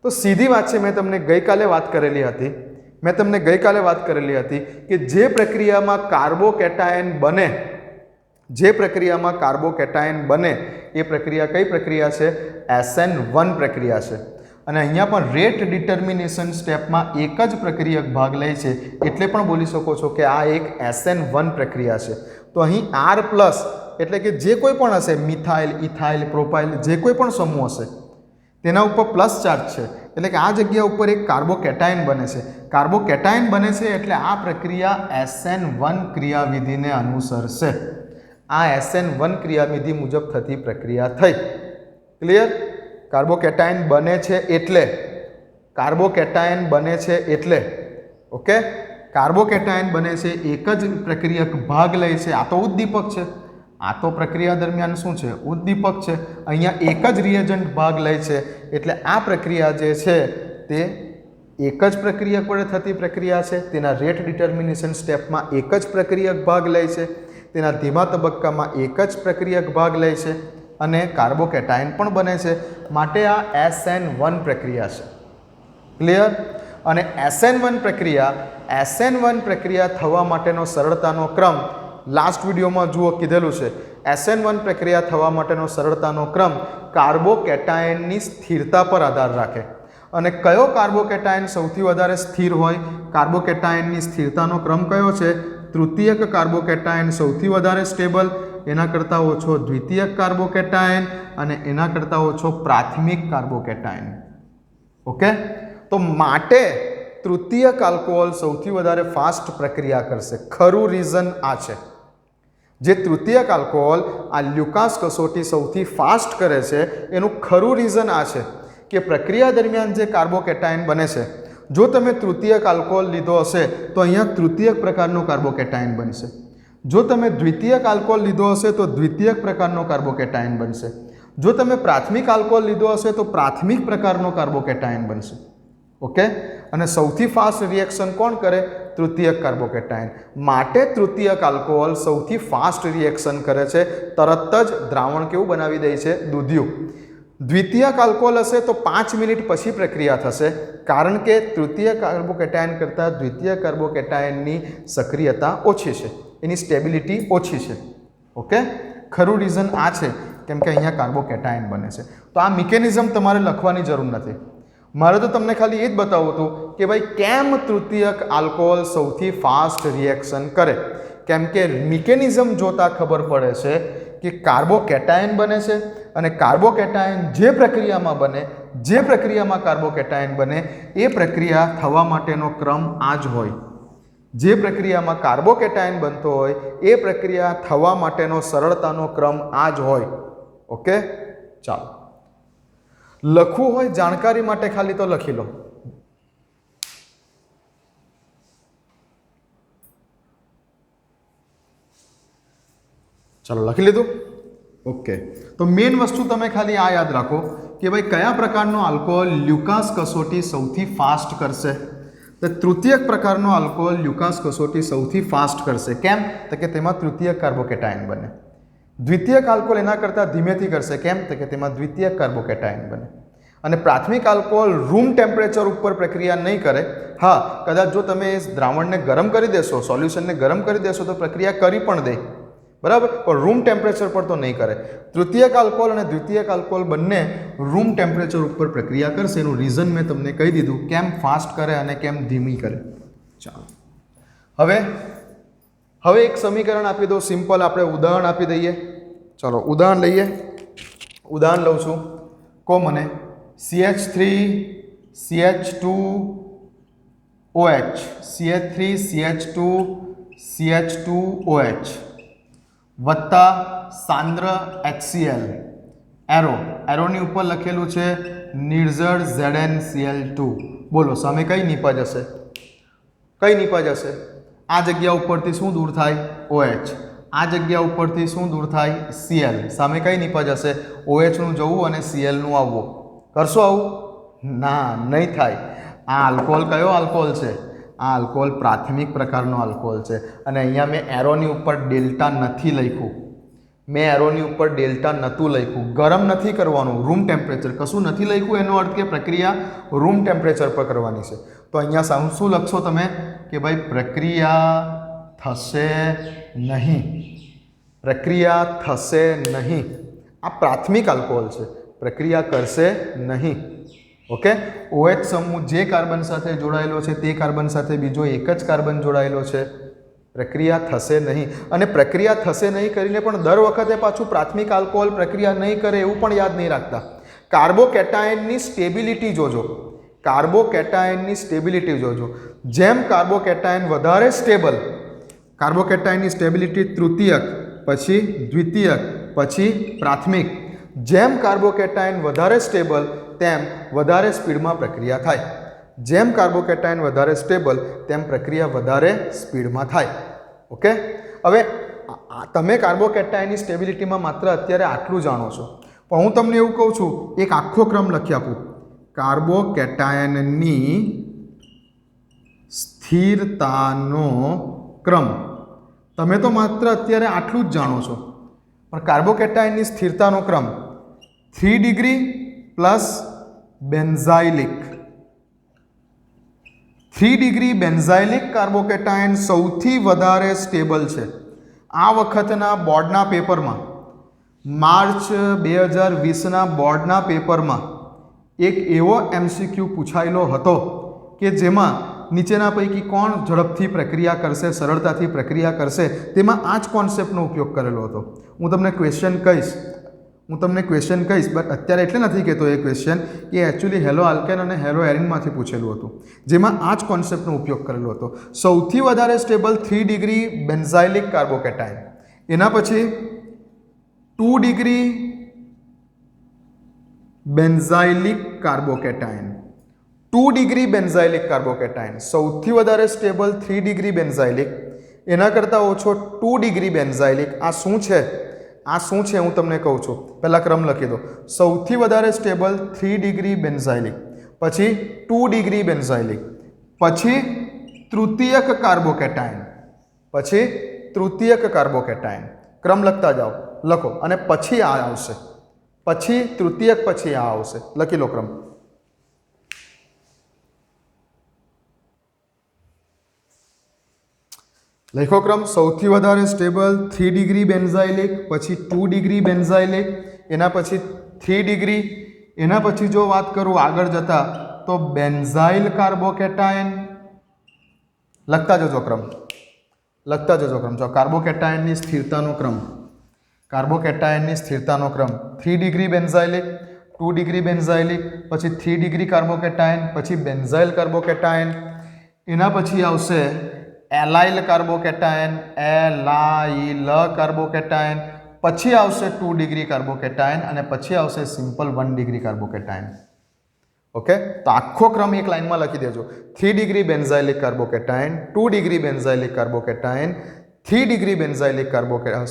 તો સીધી વાત છે, મેં તમને ગઈકાલે વાત કરેલી હતી કે જે પ્રક્રિયામાં કાર્બોકેટાયન બને એ પ્રક્રિયા કઈ પ્રક્રિયા છે? SN1 પ્રક્રિયા છે. અને અહીંયા પણ રેટ ડિટર્મિનેશન સ્ટેપમાં એક જ પ્રક્રિયક ભાગ લે છે એટલે પણ બોલી શકો છો કે આ એક SN1 પ્રક્રિયા છે. તો અહીં R પ્લસ એટલે કે જે કોઈ પણ હશે, મિથાઇલ, ઇથાઇલ, પ્રોપાઇલ, જે કોઈ પણ સમૂહ હશે તેના ઉપર પ્લસ ચાર્જ છે એટલે કે આ જગ્યા ઉપર એક કાર્બોકેટાયન બને છે. કાર્બોકેટાયન બને છે એટલે આ પ્રક્રિયા SN1 ક્રિયાવિધિને અનુસરશે. આ SN1 ક્રિયાવિધિ મુજબ થતી પ્રક્રિયા થઈ. ક્લિયર? કાર્બોકેટાયન બને છે એટલે ઓકે, કાર્બોકેટાયન બને છે, એક જ પ્રક્રિયક ભાગ લે છે. આ તો ઉદ્દીપક છે. આ તો પ્રક્રિયા દરમિયાન શું છે? ઉદ્દીપક છે. અહીંયા એક જ રિએજન્ટ ભાગ લે છે એટલે આ પ્રક્રિયા જે છે તે એક જ પ્રક્રિયક વડે થતી પ્રક્રિયા છે. તેના રેટ ડિટર્મિનેશન સ્ટેપમાં એક જ પ્રક્રિયક ભાગ લે છે. તેના ધીમા તબક્કામાં એક જ પ્રક્રિયક ભાગ લે છે અને કાર્બોકેટાયન પણ બને છે. માટે આ SN1 પ્રક્રિયા છે. ક્લિયર? અને SN1 પ્રક્રિયા થવા માટેનો સરળતાનો ક્રમ લાસ્ટ વિડીયોમાં જુઓ, કીધેલું છે. SN1 પ્રક્રિયા થવા માટેનો સરળતાનો ક્રમ કાર્બોકેટાયનની સ્થિરતા પર આધાર રાખે. અને કયો કાર્બોકેટાયન સૌથી વધારે સ્થિર હોય? કાર્બોકેટાયનની સ્થિરતાનો ક્રમ કયો છે? તૃતીયક કાર્બોકેટાયન સૌથી વધારે સ્ટેબલ, એના કરતાં ઓછો દ્વિતીયક કાર્બોકેટાયન અને એના કરતાં ઓછો પ્રાથમિક કાર્બોકેટાયન. ઓકે, તો માટે તૃતીયક આલ્કોહોલ સૌથી વધારે ફાસ્ટ પ્રક્રિયા કરશે. ખરું રીઝન આ છે. જે તૃતીયક આલ્કોહોલ આ લ્યુકાસ કસોટી સૌથી ફાસ્ટ કરે છે એનું ખરું રીઝન આ છે કે પ્રક્રિયા દરમિયાન જે કાર્બોકેટાયન બને છે, જો તમે તૃતીયક આલ્કોહોલ લીધો હશે તો અહીંયા તૃતીયક પ્રકારનું કાર્બોકેટાયન બનશે. જો તમે દ્વિતીયક આલ્કોહોલ લીધો હશે તો દ્વિતીયક પ્રકારનો કાર્બોકેટાયન બનશે. જો તમે પ્રાથમિક આલ્કોહોલ લીધો હશે તો પ્રાથમિક પ્રકારનો કાર્બોકેટાયન બનશે. ઓકે, અને સૌથી ફાસ્ટ રિએક્શન કોણ કરે? તૃતીયક કાર્બોકેટાયન. માટે તૃતીયક આલ્કોહોલ સૌથી ફાસ્ટ રિએક્શન કરે છે. તરત જ દ્રાવણ કેવું બનાવી દે છે? દૂધિયું. દ્વિતીયક આલ્કોહોલ હશે તો 5 મિનિટ પછી પ્રક્રિયા થશે, કારણ કે તૃતીય કાર્બોકેટાયન કરતાં દ્વિતીય કાર્બોકેટાયનની સક્રિયતા ઓછી છે, એની સ્ટેબિલિટી ઓછી છે. ઓકે, ખરું રીઝન આ છે કેમ કે અહીંયા કાર્બોકેટાયન બને છે. તો આ મિકેનિઝમ તમારે લખવાની જરૂર નથી. મારે તો તમને ખાલી એ જ બતાવવું હતું કે ભાઈ કેમ તૃતીયક આલ્કોહોલ સૌથી ફાસ્ટ રિએક્શન કરે. કેમ કે મિકેનિઝમ જોતાં ખબર પડે છે કે કાર્બોકેટાયન બને છે અને કાર્બોકેટાયન જે પ્રક્રિયામાં કાર્બોકેટાયન બને એ પ્રક્રિયા થવા માટેનો ક્રમ આ જ હોય. જે પ્રક્રિયામાં કાર્બોકેટાયન બનતો હોય એ પ્રક્રિયા થવા માટેનો સરળતાનો ક્રમ આ જ હોય. ઓકે, ચાલો લખવું હોય જાણકારી માટે ખાલી તો લખી લો. ચાલો લખી લીધું. ઓકે, તો મેઇન વસ્તુ તમે ખાલી આ યાદ રાખો કે ભાઈ કયા પ્રકારનો આલ્કોહોલ લ્યુકાસ કસોટી સૌથી ફાસ્ટ કરશે. તો તૃતીયક પ્રકારનો આલ્કોહોલ લ્યુકાસ કસોટી સૌથી ફાસ્ટ કરશે. કેમ? તો કે તેમાં તૃતીયક કાર્બોકેટાયન બને. દ્વિતીયક આલ્કોહોલ એના કરતાં ધીમેથી કરશે. કેમ? તો કે તેમાં દ્વિતીયક કાર્બોકેટાયન બને. અને પ્રાથમિક આલ્કોહોલ રૂમ ટેમ્પરેચર ઉપર પ્રક્રિયા નહીં કરે. હા, કદાચ જો તમે એ દ્રાવણને ગરમ કરી દેશો, સોલ્યુશનને ગરમ કરી દેશો તો પ્રક્રિયા કરી પણ દે, બરાબર, પણ રૂમ ટેમ્પરેચર પર તો નહીં કરે. તૃતીયક આલ્કોહોલ અને દ્વિતીયક આલ્કોહોલ બંને રૂમ ટેમ્પરેચર ઉપર પ્રક્રિયા કરશે. એનું રીઝન મેં તમને કહી દીધું, કેમ ફાસ્ટ કરે અને કેમ ધીમી કરે. ચાલો હવે એક સમીકરણ આપી દો, સિમ્પલ. આપણે ઉદાહરણ આપી દઈએ. ચલો ઉદાહરણ લઈએ. ઉદાહરણ લઉં છું. કહો મને CH3 CH2OH CH3 CH2 CH2OH વત્તા સાંદ્ર HCl. એરોની ઉપર લખેલું છે નિર્જળ ZnCl2. બોલો સામે કઈ નીપજ હશે? કઈ નીપજ હશે? આ જગ્યા ઉપરથી શું દૂર થાય? OH. આ જગ્યા ઉપરથી શું દૂર થાય? Cl. સામે કઈ નીપજ હશે? OH નું જવું અને Cl નું આવવું. કરશો આવું? ના, નહીં થાય. આ આલ્કોહોલ કયો આલ્કોહોલ છે? આ આલ્કોહોલ પ્રાથમિક પ્રકારનો આલ્કોહોલ છે. અને અહીંયા મેં એરોની ઉપર ડેલ્ટા નથી લખ્યું. મેં એરોની ઉપર ડેલ્ટા નહોતું લખ્યું. ગરમ નથી કરવાનું, રૂમ ટેમ્પરેચર. કશું નથી લખ્યું એનો અર્થ કે પ્રક્રિયા રૂમ ટેમ્પરેચર પર કરવાની છે. તો અહીંયા શું લખશો તમે કે ભાઈ પ્રક્રિયા થશે નહીં. પ્રક્રિયા થશે નહીં. આ પ્રાથમિક આલ્કોહોલ છે, પ્રક્રિયા કરશે નહીં. ઓકે, OH સમૂહ જે કાર્બન સાથે જોડાયેલો છે તે કાર્બન સાથે બીજો એક જ કાર્બન જોડાયેલો છે. પ્રક્રિયા થશે નહીં. અને પ્રક્રિયા થશે નહીં કરીને પણ દર વખતે પાછું પ્રાથમિક આલ્કોહોલ પ્રક્રિયા નહીં કરે એવું પણ યાદ નહીં રાખતા. કાર્બોકેટાયનની સ્ટેબિલિટી જોજો. કાર્બોકેટાયનની સ્ટેબિલિટી જોજો. જેમ કાર્બોકેટાયન વધારે સ્ટેબલ, કાર્બોકેટાયનની સ્ટેબિલિટી તૃતીયક, પછી દ્વિતીયક, પછી પ્રાથમિક. જેમ કાર્બોકેટાયન વધારે સ્ટેબલ તેમ વધારે સ્પીડમાં પ્રક્રિયા થાય. જેમ કાર્બોકેટાયન વધારે સ્ટેબલ તેમ પ્રક્રિયા વધારે સ્પીડમાં થાય. ઓકે, હવે તમે કાર્બોકેટાયનની સ્ટેબિલિટીમાં માત્ર અત્યારે આટલું જાણો છો, પણ હું તમને એવું કહું છું, એક આખો ક્રમ લખી આપું. કાર્બોકેટાયનની સ્થિરતાનો ક્રમ. તમે તો માત્ર અત્યારે આટલું જ જાણો છો, પણ કાર્બોકેટાયનની સ્થિરતાનો ક્રમ 3 degree plus benzylic. 3 degree benzylic carbocation સૌથી વધારે સ્ટેબલ છે. આ વખતના બોર્ડના પેપરમાં, માર્ચ 2020ના બોર્ડના પેપરમાં એક એવો MCQ પૂછાયેલો હતો કે જેમાં નીચેના પૈકી કોણ ઝડપથી પ્રક્રિયા કરશે, સરળતાથી પ્રક્રિયા કરશે, તેમાં આ જ કોન્સેપ્ટનો ઉપયોગ કરેલો હતો. હું તમને ક્વેશ્ચન કહીશ, બટ અત્યારે એટલે નથી કહેતો એ ક્વેશ્ચન કે એકચ્યુઅલી હેલો આલ્કેન અને હેલો એરિનમાંથી પૂછેલું હતું, જેમાં આ જ કોન્સેપ્ટનો ઉપયોગ કરેલો હતો. સૌથી વધારે સ્ટેબલ 3 ડિગ્રી બેન્ઝાઇલિક કાર્બોકેટાયન. એના પછી 2 degree benzylic carbocation. 2 degree benzylic carbocation સૌથી વધારે સ્ટેબલ 3 ડિગ્રી બેન્ઝાઇલિક. એના કરતાં ઓછો 2 ડિગ્રી બેન્ઝાઇલિક. આ શું છે? હું તમને કહું છું. પહેલાં ક્રમ લખી દો. સૌથી વધારે સ્ટેબલ 3 ડિગ્રી બેન્ઝાઇલિક, પછી 2 ડિગ્રી બેન્ઝાઇલિક, પછી તૃતીયક કાર્બોકેટાયન. ક્રમ લખતા જાઓ, લખો, અને પછી આ આવશે. પછી તૃતીયક, પછી આ આવશે. લખી લો ક્રમ. લખો ક્રમ. સૌથી વધારે સ્ટેબલ 3 ડિગ્રી બેન્ઝાઇલિક, પછી 2 ડિગ્રી બેન્ઝાઇલિક, એના પછી 3 ડિગ્રી. એના પછી જો વાત કરું આગળ જતા તો બેન્ઝાઇલ કાર્બોકેટાયન. લખતા જજો ક્રમ. જો કાર્બોકેટાયનની સ્થિરતાનો ક્રમ. 3 ડિગ્રી બેન્ઝાઇલિક, 2 ડિગ્રી બેન્ઝાઇલિક, પછી 3 ડિગ્રી કાર્બોકેટાયન, પછી બેન્ઝાઇલ કાર્બોકેટાયન. એના પછી આવશે એલાઇલ કાર્બોકેટાયન, પછી આવશે 2 ડિગ્રી કાર્બોકેટાયન અને પછી આવશે સિમ્પલ 1 ડિગ્રી કાર્બોકેટાયન. ઓકે, તો આખો ક્રમ એક લાઈનમાં લખી દેજો. 3 degree benzylic carbocation, 2 degree benzylic carbocation, 3 degree benzylic carbocation,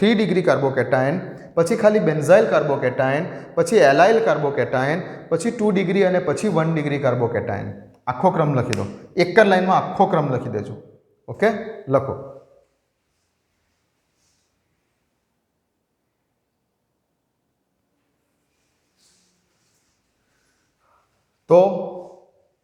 3 degree carbocation, પછી ખાલી બેન્ઝાઇલ કાર્બોકેટાયન, પછી એલાઇલ કાર્બોકેટાયન, પછી 2 ડિગ્રી અને પછી 1 ડિગ્રી કાર્બોકેટાયન. આખો ક્રમ લખી દો. એક જ લાઈનમાં આખો ક્રમ લખી દેજો. ઓકે, લખો. તો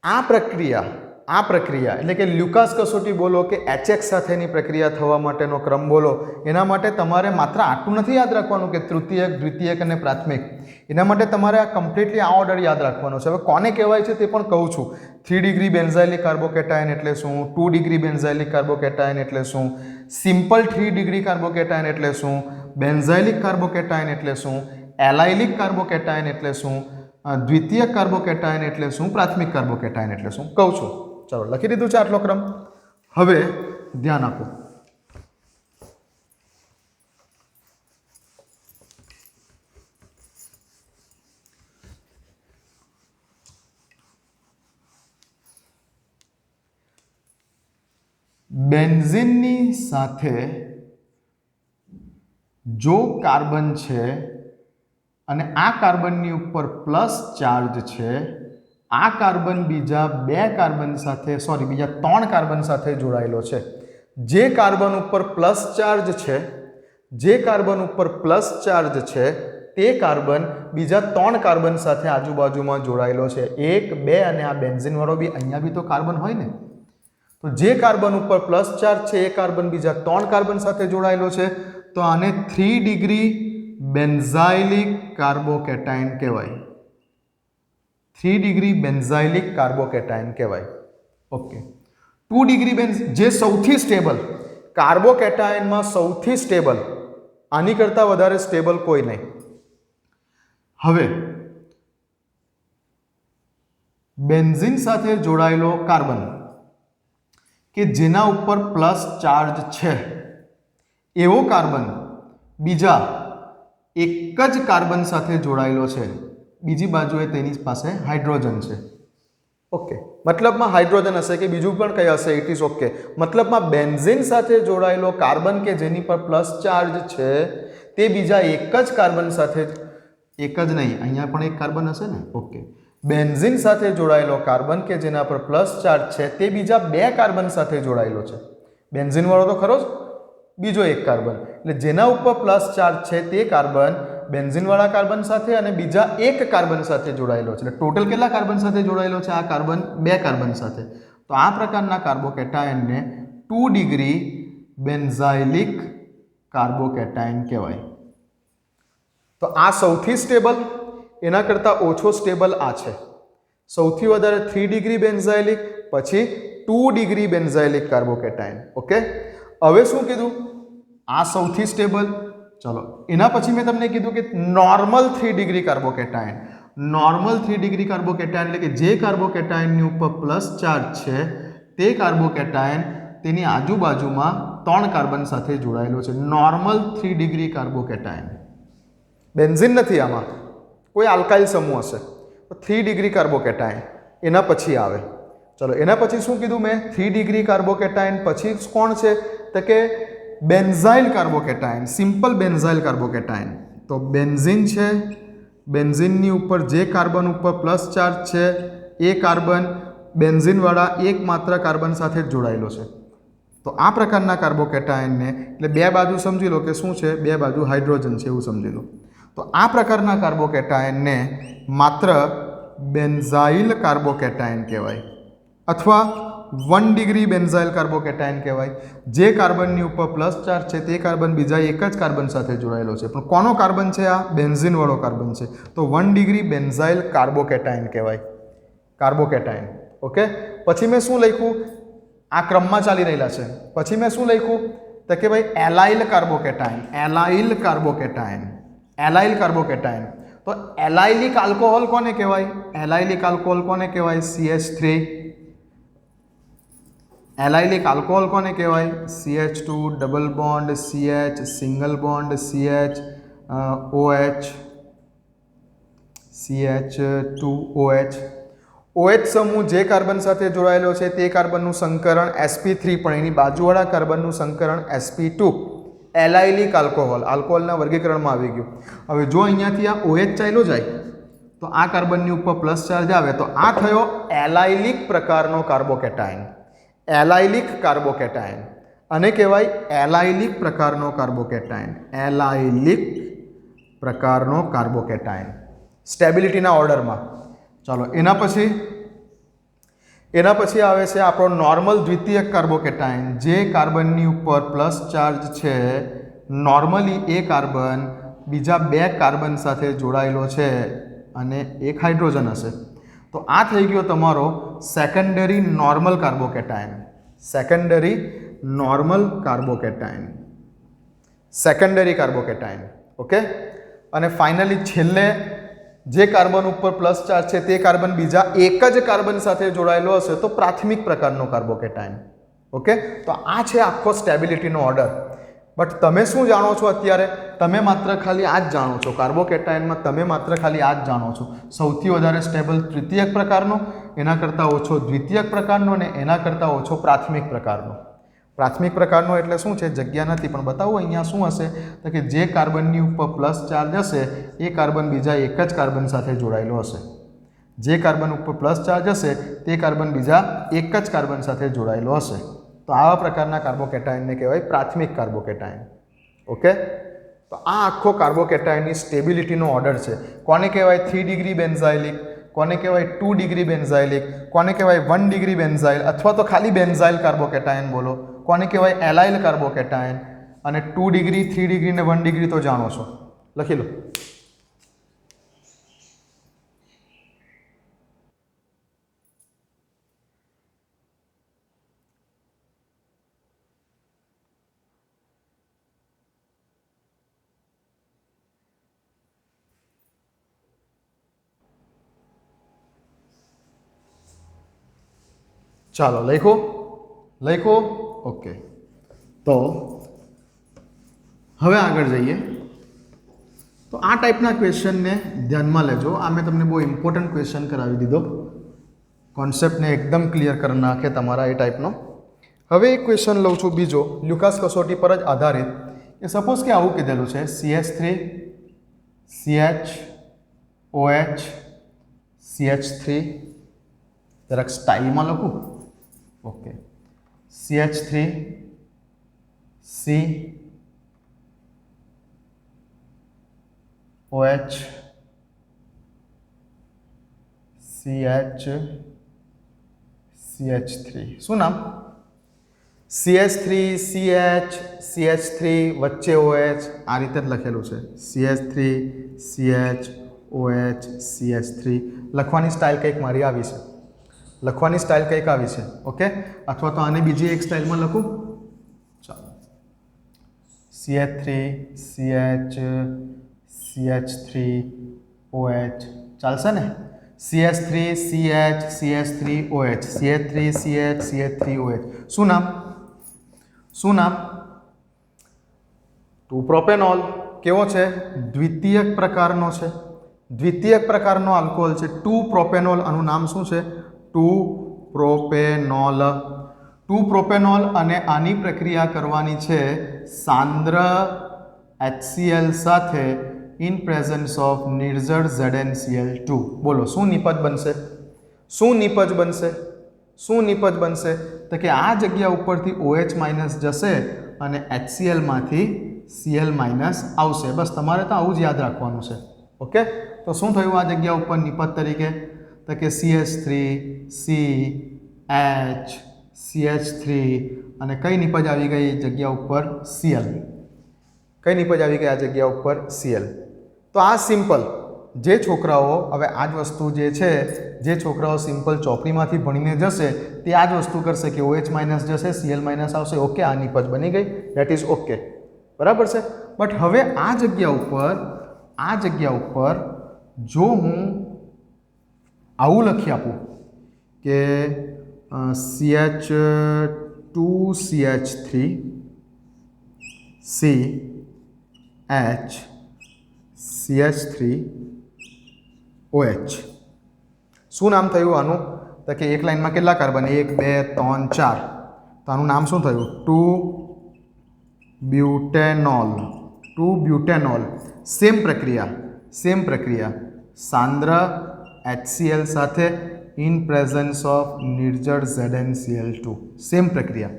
આ પ્રક્રિયા એટલે કે લ્યુકાસ કસોટી બોલો કે HX સાથેની પ્રક્રિયા થવા માટેનો ક્રમ બોલો, એના માટે તમારે માત્ર આટલું નથી યાદ રાખવાનું કે તૃતીયક, દ્વિતીયક અને પ્રાથમિક. એના માટે તમારે આ કમ્પ્લીટલી આ ઓર્ડર યાદ રાખવાનો છે. હવે કોને કહેવાય છે તે પણ કહું છું. 3 ડિગ્રી બેન્ઝાઇલિક કાર્બોકેટાયન એટલે શું, 2 ડિગ્રી બેન્ઝાઇલિક કાર્બોકેટાયન એટલે શું, સિમ્પલ 3 ડિગ્રી કાર્બોકેટાયન એટલે શું, બેન્ઝાઇલિક કાર્બોકેટાયન એટલે શું, એલાઇલિક કાર્બોકેટાયન એટલે શું, દ્વિતીયક કાર્બોકેટાયન એટલે શું, પ્રાથમિક કાર્બોકેટાયન એટલે શું કહું છું. ચાલો, લખી દીધું છે આટલો ક્રમ. હવે ધ્યાન આપો. બેન્ઝીનની સાથે જો કાર્બન છે અને આ કાર્બનની ઉપર પ્લસ ચાર્જ છે, આ કાર્બન બીજા 3 કાર્બન સાથે જોડાયેલો છે. જે કાર્બન ઉપર પ્લસ ચાર્જ છે, તે કાર્બન બીજા 3 કાર્બન સાથે આજુબાજુમાં જોડાયેલો છે. 1, 2 અને આ બેન્ઝીન વાળો બી અહીંયા બી તો કાર્બન હોય ને. તો જે કાર્બન ઉપર પ્લસ ચાર્જ છે એ કાર્બન બીજા 3 કાર્બન સાથે જોડાયેલો છે. તો આને 3 ડિગ્રી બેન્ઝાઇલિક કાર્બોકેટાયન કહેવાય. 3 ડિગ્રી બેન્ઝાઇલિક કાર્બોકેટાયન કહેવાય. ઓકે, 2 ડિગ્રી જે સૌથી સ્ટેબલ કાર્બોકેટાયનમાં સૌથી સ્ટેબલ, આની કરતાં વધારે સ્ટેબલ કોઈ નહીં. હવે બેન્ઝીન સાથે જોડાયેલો કાર્બન કે જેના ઉપર પ્લસ ચાર્જ છે એવો કાર્બન બીજા એક જ કાર્બન સાથે જોડાયેલો છે, બીજી બાજુએ તેની પાસે હાઇડ્રોજન છે. ઓકે, મતલબમાં હાઇડ્રોજન હશે કે બીજું પણ કંઈ હશે, ઇટ ઇઝ ઓકે. મતલબમાં બેન્ઝીન સાથે જોડાયેલો કાર્બન કે જેની પર પ્લસ ચાર્જ છે તે બીજા એક જ કાર્બન સાથે, એક જ નહીં, અહીંયા પણ એક કાર્બન હશે ને. ઓકે, બેન્ઝીન સાથે જોડાયેલો કાર્બન કે જેના પર પ્લસ ચાર્જ છે તે બીજા 2 કાર્બન સાથે જોડાયેલો છે. બેન્ઝીન વાળો તો ખરો જ, બીજો એક કાર્બન, એટલે જેના ઉપર પ્લસ ચાર્જ છે તે કાર્બન બેન્ઝીન વાળા કાર્બન સાથે અને બીજા 1 કાર્બન સાથે જોડાયેલો છે. એટલે ટોટલ કેટલા કાર્બન સાથે જોડાયેલો છે આ કાર્બન? 2 કાર્બન સાથે. તો આ પ્રકારના કાર્બોકેટાયનને 2 ડિગ્રી બેન્ઝાઇલિક કાર્બોકેટાયન કહેવાય. તો આ સૌથી સ્ટેબલ, એના કરતાં ઓછો સ્ટેબલ આ છે. સૌથી વધારે 3 ડિગ્રી બેન્ઝાઇલિક, પછી 2 ડિગ્રી બેન્ઝાઇલિક કાર્બોકેટાયન. ઓકે, હવે શું કીધું? આ સૌથી સ્ટેબલ. ચલો, એના પછી મેં તમને કીધું કે normal 3 degree carbocation. Normal 3 degree carbocation એટલે કે જે કાર્બોકેટાયનની ઉપર પ્લસ ચાર્જ છે તે કાર્બોકેટાયન તેની આજુબાજુમાં 3 કાર્બન સાથે જોડાયેલો છે. Normal 3 degree carbocation. બેન્ઝીન નથી આમાં, કોઈ આલ્કાઇલ સમૂહ હશે. 3 ડિગ્રી કાર્બોકેટાયન એના પછી આવે. ચલો, એના પછી શું કીધું મેં? 3 ડિગ્રી કાર્બોકેટાયન પછી કોણ છે? તો કે benzyl carbocation, simple benzyl carbocation. તો બેન્ઝીન છે, બેન્ઝીનની ઉપર જે કાર્બન ઉપર પ્લસ ચાર્જ છે એ કાર્બન બેન્ઝીનવાળા એકમાત્ર કાર્બન સાથે જ જોડાયેલો છે. તો આ પ્રકારના કાર્બોકેટાયનને, એટલે 2 બાજુ સમજી લો કે શું છે, 2 બાજુ હાઇડ્રોજન છે એવું સમજી લો. તો આ પ્રકારના કાર્બોકેટાયનને માત્ર બેન્ઝાઇલ કાર્બોકેટાયન કહેવાય અથવા 1 ડિગ્રી બેન્ઝાઇલ કાર્બોકેટાયન કહેવાય. જે કાર્બનની ઉપર પ્લસ ચાર્જ છે તે કાર્બન બીજા એક જ કાર્બન સાથે જોડાયેલો છે. પણ કોનો કાર્બન છે આ? બેન્ઝીન વાળો કાર્બન છે. તો 1 ડિગ્રી બેન્ઝાઇલ કાર્બોકેટાયન કહેવાય, કાર્બોકેટાયન. ઓકે, પછી મેં શું લખ્યું? આ ક્રમમાં ચાલી રહેલા છે. પછી મેં શું લખ્યું? તો કે ભાઈ allyl carbocation. Allyl carbocation, allyl carbocation. તો એલાઇલિક આલ્કોહોલ કોને કહેવાય? એલાઇલિક આલ્કોહોલ કોને કહેવાય? CH3. એલાઇલિક આલ્કોહોલ કોને કહેવાય? CH2 double bond CH single bond CH OH CH2OH. OH સમૂહ જે કાર્બન સાથે જોડાયેલો છે તે કાર્બનનું સંકરણ sp3 પણ એની બાજુવાળા કાર્બનનું સંકરણ sp2. એલાઇલિક આલ્કોહોલ આલ્કોહોલના વર્ગીકરણમાં આવી ગયું. હવે જો અહીંયાથી આ OH ચાલ્યો જાય તો આ કાર્બનની ઉપર પ્લસ ચાર્જ આવે તો આ થયો એલાઇલિક પ્રકારનો કાર્બોકેટાયન. એલાઇલિક કાર્બોકેટાયન અને કહેવાય એલાઇલિક પ્રકારનો કાર્બોકેટાયન. એલાઇલિક પ્રકારનો કાર્બોકેટાયન સ્ટેબિલિટીના ઓર્ડરમાં. ચાલો એના પછી આવે છે આપણો નોર્મલ દ્વિતીયક કાર્બોકેટાયન. જે કાર્બનની ઉપર પ્લસ ચાર્જ છે નોર્મલી એ કાર્બન બીજા બે કાર્બન સાથે જોડાયેલો છે અને એક હાઇડ્રોજન હશે. તો આ થઈ ગયો તમારો secondary normal carbocation. Secondary normal carbocation. Secondary carbocation. Okay. અને ફાઇનલી છેલ્લે જે કાર્બન ઉપર પ્લસ ચાર્જ છે તે કાર્બન બીજા એક જ કાર્બન સાથે જોડાયેલો હશે તો પ્રાથમિક પ્રકારનો કાર્બોકેટાયન. ઓકે. તો આ છે આખો સ્ટેબિલિટીનો ઓર્ડર. બટ તમે શું જાણો છો અત્યારે? તમે માત્ર ખાલી આ જ જાણો છો. કાર્બોકેટાયનમાં તમે માત્ર ખાલી આ જ જાણો છો. સૌથી વધારે સ્ટેબલ તૃતીયક પ્રકારનો, એના કરતાં ઓછો દ્વિતીયક પ્રકારનો અને એના કરતાં ઓછો પ્રાથમિક પ્રકારનો. પ્રાથમિક પ્રકારનો એટલે શું છે? જગ્યા નથી પણ બતાવો અહીંયા શું હશે તો કે જે કાર્બનની ઉપર પ્લસ ચાર્જ હશે એ કાર્બન બીજા એક જ કાર્બન સાથે જોડાયેલો હશે. જે કાર્બન ઉપર પ્લસ ચાર્જ હશે તે કાર્બન બીજા એક જ કાર્બન સાથે જોડાયેલો હશે. તો આવા પ્રકારના કાર્બોકેટાયનને કહેવાય પ્રાથમિક કાર્બોકેટાયન. ઓકે. તો આ આખો કાર્બોકેટાયનની સ્ટેબિલિટીનો ઓર્ડર છે. કોને કહેવાય 3 ડિગ્રી બેન્ઝાઇલિક, કોને કહેવાય 2 ડિગ્રી બેન્ઝાઇલિક, કોને કહેવાય 1 ડિગ્રી બેન્ઝાઇલ અથવા તો ખાલી બેન્ઝાઇલ કાર્બોકેટાયન બોલો, કોને કહેવાય એલાઇલ કાર્બોકેટાયન. અને 2 ડિગ્રી 3 ડિગ્રી ને 1 ડિગ્રી તો જાણો છો, લખી લો. ચાલો લખો. ઓકે. તો હવે આગળ જઈએ. તો આ ટાઈપના ક્વેશ્ચનને ધ્યાનમાં લેજો. આ મેં તમને બહુ ઇમ્પોર્ટન્ટ ક્વેશ્ચન કરાવી દીધો. કોન્સેપ્ટને એકદમ ક્લિયર કરી નાખે તમારા એ ટાઈપનો. હવે એક ક્વેશ્ચન લઉં છું બીજો, લ્યુકાસ કસોટી પર જ આધારિત. કે સપોઝ કે આવું કીધેલું છે CH3 CHOH CH3, જરાક સ્ટાઇલમાં લખું. ઓકે. CH3 COH CH3. શું નામ? CH3 CH CH3 વચ્ચે OH આ રીતે જ લખેલું છે. CH3 CH OH CH3. લખવાની સ્ટાઇલ કંઈક મારી આવી છે. ઓકે. અથવા તો આને બીજી એક સ્ટાઇલમાં લખું. ચાલો. CH3 CH CH3 OH ચાલશે ને? CH3 CH CH3 OH CH3 CH CH3 OH. શું નામ? 2-પ્રોપેનોલ. કેવો છે? દ્વિતીયક પ્રકારનો છે. દ્વિતીયક પ્રકારનો આલ્કોહોલ છે 2-પ્રોપેનોલ. આનું નામ શું છે? 2-પ્રોપેનોલ. અને આની પ્રક્રિયા કરવાની છે સાંદ્ર HCl સાથે ઇન પ્રેઝન્સ ઓફ નિર્જળ ZnCl2. બોલો શું નિપજ બનશે? તો કે આ જગ્યા ઉપરથી OH માઇનસ જશે અને HCl માંથી Cl માઇનસ આવશે. બસ તમારે તો આવું જ યાદ રાખવાનું છે. ઓકે. તો શું થયું આ જગ્યા ઉપર નિપજ તરીકે? તો કે CH3 CH CH3 અને કઈ નિપજ આવી ગઈ જગ્યા ઉપર? Cl. કઈ નિપજ આવી ગઈ આ જગ્યા ઉપર? Cl. તો આ સિમ્પલ જે છોકરાઓ હવે આ જ વસ્તુ જે છે જે છોકરાઓ સિમ્પલ ચોપડીમાંથી ભણીને જશે તે આ જ વસ્તુ કરશે કે OH માઇનસ જશે Cl માઇનસ આવશે. ઓકે. આ નિપજ બની ગઈ. That is okay. બરાબર છે. બટ હવે આ જગ્યા ઉપર જો હું આવું લખી આપું કે CH2 2CH3 CH CH3 OH। શું નામ થયું આનું? તો કે એક લાઈનમાં કેટલા કાર્બન? 1 2 3 4, તો આનું નામ શું થયું? 2 બ્યુટેનોલ। સેમ પ્રક્રિયા સાંદ્ર HCl સાથે ઇન પ્રેઝન્સ ઓફ નિર્જળ ZnCl2, સેમ પ્રક્રિયા।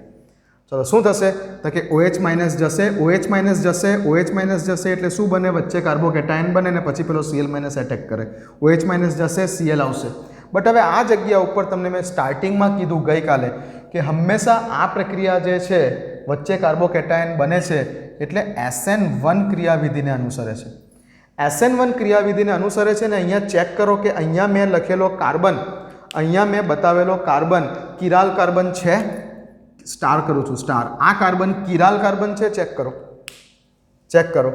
ચલો શું થશે? તો કે OH માઇનસ જશે, OH માઇનસ જશે, OH માઇનસ જશે એટલે શું બને? વચ્ચે કાર્બોકેટાયન બને ને પછી પેલો Cl માઇનસ એટેક કરે। OH માઇનસ જશે, Cl આવશે। બટ હવે આ જગ્યા ઉપર તમને મેં સ્ટાર્ટિંગમાં કીધું ગઈકાલે કે હંમેશા આ પ્રક્રિયા જે છે વચ્ચે કાર્બોકેટાયન બને છે એટલે SN1 ક્રિયાવિધિને અનુસરે છે। SN1 ક્રિયાવિધિને અનુસરે છે ને અહીંયા ચેક કરો કે અહીંયા મેં લખેલો કાર્બન, અહીંયા મેં બતાવેલો કાર્બન કિરાલ કાર્બન છે? સ્ટાર કરું છું, સ્ટાર। આ કાર્બન કિરાલ કાર્બન છે? ચેક કરો।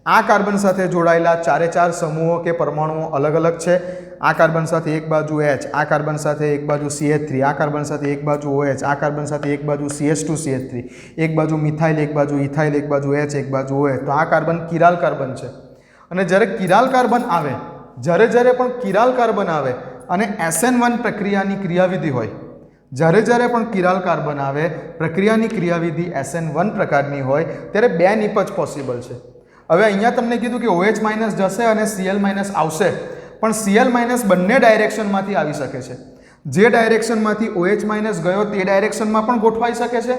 આ કાર્બન સાથે જોડાયેલા ચારે ચાર સમૂહો કે પરમાણુઓ અલગ અલગ છે। આ કાર્બન સાથે એક બાજુ H, આ કાર્બન સાથે એક બાજુ CH3, આ કાર્બન સાથે એક બાજુ OH, આ કાર્બન સાથે એક બાજુ CH2CH3, એક બાજુ મિથાઇલ, એક બાજુ ઇથાઇલ, એક બાજુ H, એક બાજુ OH, તો આ કાર્બન કિરાલ કાર્બન છે। અને જ્યારે કિરાલ કાર્બન આવે, જ્યારે પણ કિરાલ કાર્બન આવે અને SN1 પ્રક્રિયાની ક્રિયાવિધિ હોય, જ્યારે પણ કિરાલ કાર્બન આવે, પ્રક્રિયાની ક્રિયાવિધિ SN1 પ્રકારની હોય ત્યારે બે નિપજ પોસિબલ છે। હવે અહીંયા તમને કીધું કે OH માઇનસ જશે અને Cl માઇનસ આવશે, પણ Cl માઇનસ બંને ડાયરેક્શનમાંથી આવી શકે છે। જે ડાયરેક્શનમાંથી OH માઇનસ ગયો તે ડાયરેક્શનમાં પણ ગોઠવાઈ શકે છે,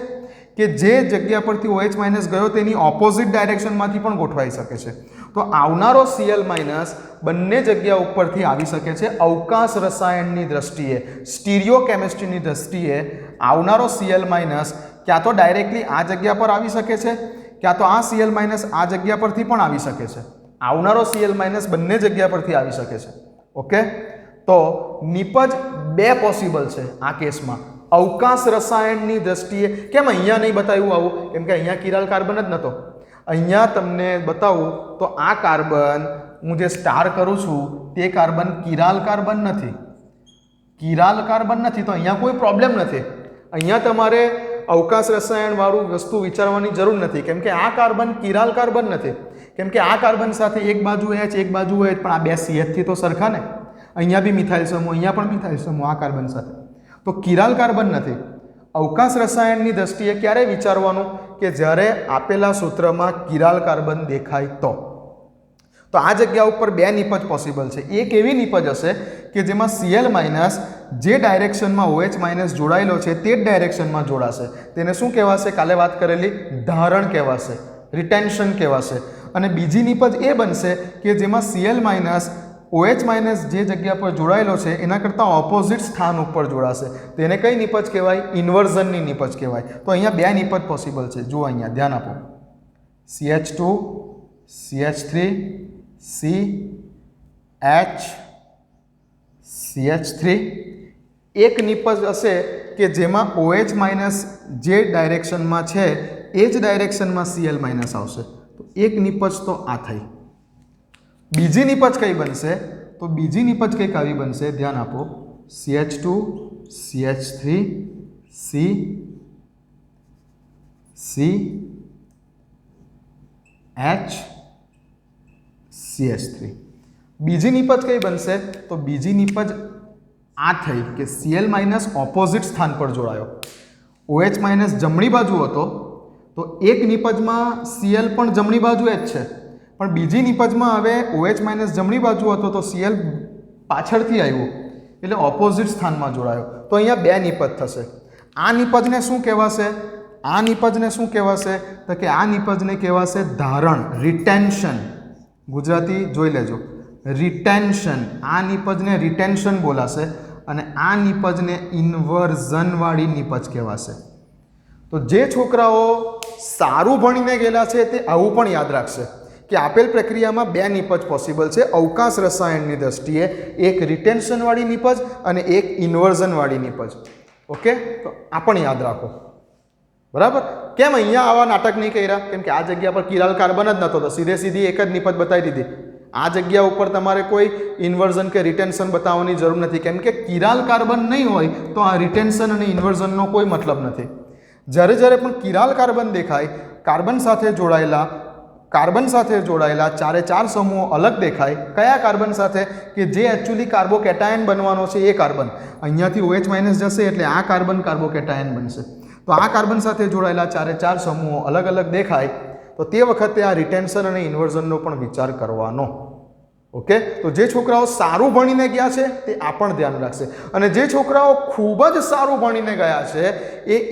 કે જે જગ્યા પરથી OH માઇનસ ગયો તેની ઓપોઝિટ ડાયરેક્શનમાંથી પણ ગોઠવાઈ શકે છે। તો આવનારો Cl માઇનસ બંને જગ્યા ઉપરથી આવી શકે છે। અવકાશ રસાયણની દ્રષ્ટિએ, સ્ટીરિયો કેમિસ્ટ્રીની દ્રષ્ટિએ આવનારો Cl માઇનસ ક્યાં તો ડાયરેક્ટલી આ જગ્યા પર આવી શકે છે, ક્યાં તો આ Cl માઇનસ આ જગ્યા પરથી પણ આવી શકે છે। આવનારો Cl માઇનસ બંને જગ્યા પરથી આવી શકે છે। ઓકે, તો નિપજ બે પોસિબલ છે આ કેસમાં। અવકાશ રસાયણની દ્રષ્ટિએ કેમ અહીંયા નહીં બતાવ્યું આવું? કેમ કે અહીંયા કિરાલ કાર્બન જ નહોતો। અહીંયા તમને બતાવું તો આ કાર્બન હું જે સ્ટાર કરું છું તે કાર્બન કિરાલ કાર્બન નથી, તો અહીંયા કોઈ પ્રોબ્લેમ નથી। અહીંયા તમારે અવકાશ રસાયણ વાળું વસ્તુ વિચારવાની જરૂર નથી, કેમ કે આ કાર્બન કિરાલ કાર્બન નથી, કેમ કે આ કાર્બન સાથે એક બાજુ H, એક બાજુ OH, પણ આ બે CH થી તો સરખા ને। અહીંયા બી મિથાઇલ સમૂહ, અહીંયા પણ મિથાઇલ સમૂહ આ કાર્બન સાથે, તો કિરાલ કાર્બન નથી। અવકાશ રસાયણની દ્રષ્ટિએ ક્યારે વિચારવાનું? કે જ્યારે આપેલા સૂત્રમાં કિરાલ કાર્બન દેખાય તો આ જગ્યા ઉપર બે નિપજ પોસિબલ છે। એક એવી નિપજ હશે કે જેમાં Cl માઇનસ જે ડાયરેક્શનમાં OH માઇનસ જોડાયેલો છે તે જ ડાયરેક્શનમાં જોડાશે, તેને શું કહેવાશે? કાલે વાત કરેલી ધારણ કહેવાશે, રિટેન્શન કહેવાશે। અને બીજી નિપજ એ બનશે કે જેમાં Cl માઇનસ OH માઇનસ જે જગ્યા પર જોડાયેલો છે એના કરતાં ઓપોઝિટ સ્થાન ઉપર જોડાશે, તેને કઈ નિપજ કહેવાય? ઇન્વર્ઝનની નિપજ કહેવાય। તો અહીંયા બે નિપજ પોસિબલ છે, જુઓ અહીંયા ધ્યાન આપો। CH2 CH3 CH CH3 એક નિપજ હશે કે જેમાં OH માઇનસ જે ડાયરેક્શનમાં છે એ જ ડાયરેક્શનમાં Cl માઇનસ આવશે, તો એક નિપજ તો આ થઈ। બીજી નિપજ કઈ બનશે? તો બીજી નિપજ કંઈક આવી બનશે, ધ્યાન આપો। CH2 CH3 CH CH3 બીજી નિપજ કઈ બનશે? તો બીજી નિપજ આ થઈ કે Cl માઇનસ ઓપોઝિટ સ્થાન પર જોડાયો, OH માઇનસ જમણી બાજુ હતો, તો એક નિપજમાં Cl પણ જમણી બાજુ જ છે, પણ બીજી નિપજમાં હવે OH માઇનસ જમણી બાજુ હતો તો Cl પાછળથી આવ્યું એટલે ઓપોઝિટ સ્થાનમાં જોડાયો, તો અહીંયા બે નિપજ થશે। આ નિપજને શું કહેવાશે? આ નિપજને શું કહેવાશે? તો કે આ નિપજને કહેવાશે ધારણ, રિટેન્શન। ગુજરાતી જોઈ લેજો, રિટેન્શન। આ નિપજને રિટેન્શન બોલાશે અને આ નિપજને ઇન્વર્ઝન વાળી નિપજ કહેવાશે। તો જે છોકરાઓ સારું ભણીને ગયેલા છે તે આવું પણ યાદ રાખશે કે આપેલ પ્રક્રિયામાં બે નિપજ પોસિબલ છે અવકાશ રસાયણની દ્રષ્ટિએ, એક રિટેન્શન વાળી નિપજ અને એક ઇન્વર્ઝન વાળી નિપજ। ઓકે, તો આ પણ યાદ રાખો, બરાબર? કેમ અહીંયા આવા નાટક નહીં કર્યા? કેમ કે આ જગ્યા પર કિરાલ કાર્બન જ નહોતો, તો સીધે સીધી એક જ નિપજ બતાવી દીધી। આ જગ્યા ઉપર તમારે કોઈ ઇન્વર્ઝન કે રિટેન્શન બતાવવાની જરૂર નથી, કેમ કે કિરાલ કાર્બન નહીં હોય તો આ રિટેન્શન અને ઇન્વર્ઝનનો કોઈ મતલબ નથી। જ્યારે જ્યારે પણ કિરાલ કાર્બન દેખાય, કાર્બન સાથે જોડાયેલા ચારે ચાર સમૂહો અલગ દેખાય. કયા કાર્બન સાથે? કે જે એકચ્યુઅલી કાર્બોકેટાયન બનવાનો છે એ કાર્બન. અહીંયાથી OH માઇનસ જશે એટલે આ કાર્બન કાર્બોકેટાયન બનશે. તો આ કાર્બન સાથે જોડાયેલા ચારે ચાર સમૂહો અલગ અલગ દેખાય તો તે વખતે આ રિટેન્શન અને ઇન્વર્ઝનનો પણ વિચાર કરવાનો. ઓકે, તો જે છોકરાઓ સારું ભણીને ગયા છે તે આ પણ ધ્યાન રાખશે, અને જે છોકરાઓ ખૂબ જ સારું ભણીને ગયા છે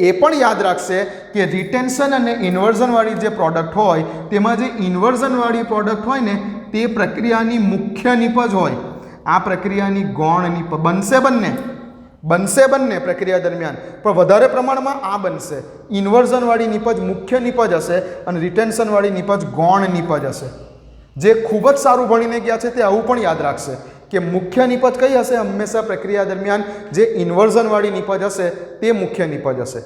એ પણ યાદ રાખશે કે રિટેન્શન અને ઇન્વર્ઝનવાળી જે પ્રોડક્ટ હોય તેમાં જે ઇન્વર્ઝનવાળી પ્રોડક્ટ હોય ને તે પ્રક્રિયાની મુખ્ય નિપજ હોય. આ પ્રક્રિયાની ગૌણ નિપજ બનશે બંને પ્રક્રિયા દરમિયાન, પણ વધારે પ્રમાણમાં આ બનશે. ઇન્વર્ઝનવાળી નિપજ મુખ્ય નિપજ હશે અને રિટેન્શનવાળી નિપજ ગૌણ નિપજ હશે. જે ખૂબ જ સારું ભણીને ગયા છે તે આવું પણ યાદ રાખશે કે મુખ્ય નિપજ કઈ હશે? હંમેશા પ્રક્રિયા દરમિયાન જે ઇન્વર્ઝનવાળી નિપજ હશે તે મુખ્ય નિપજ હશે.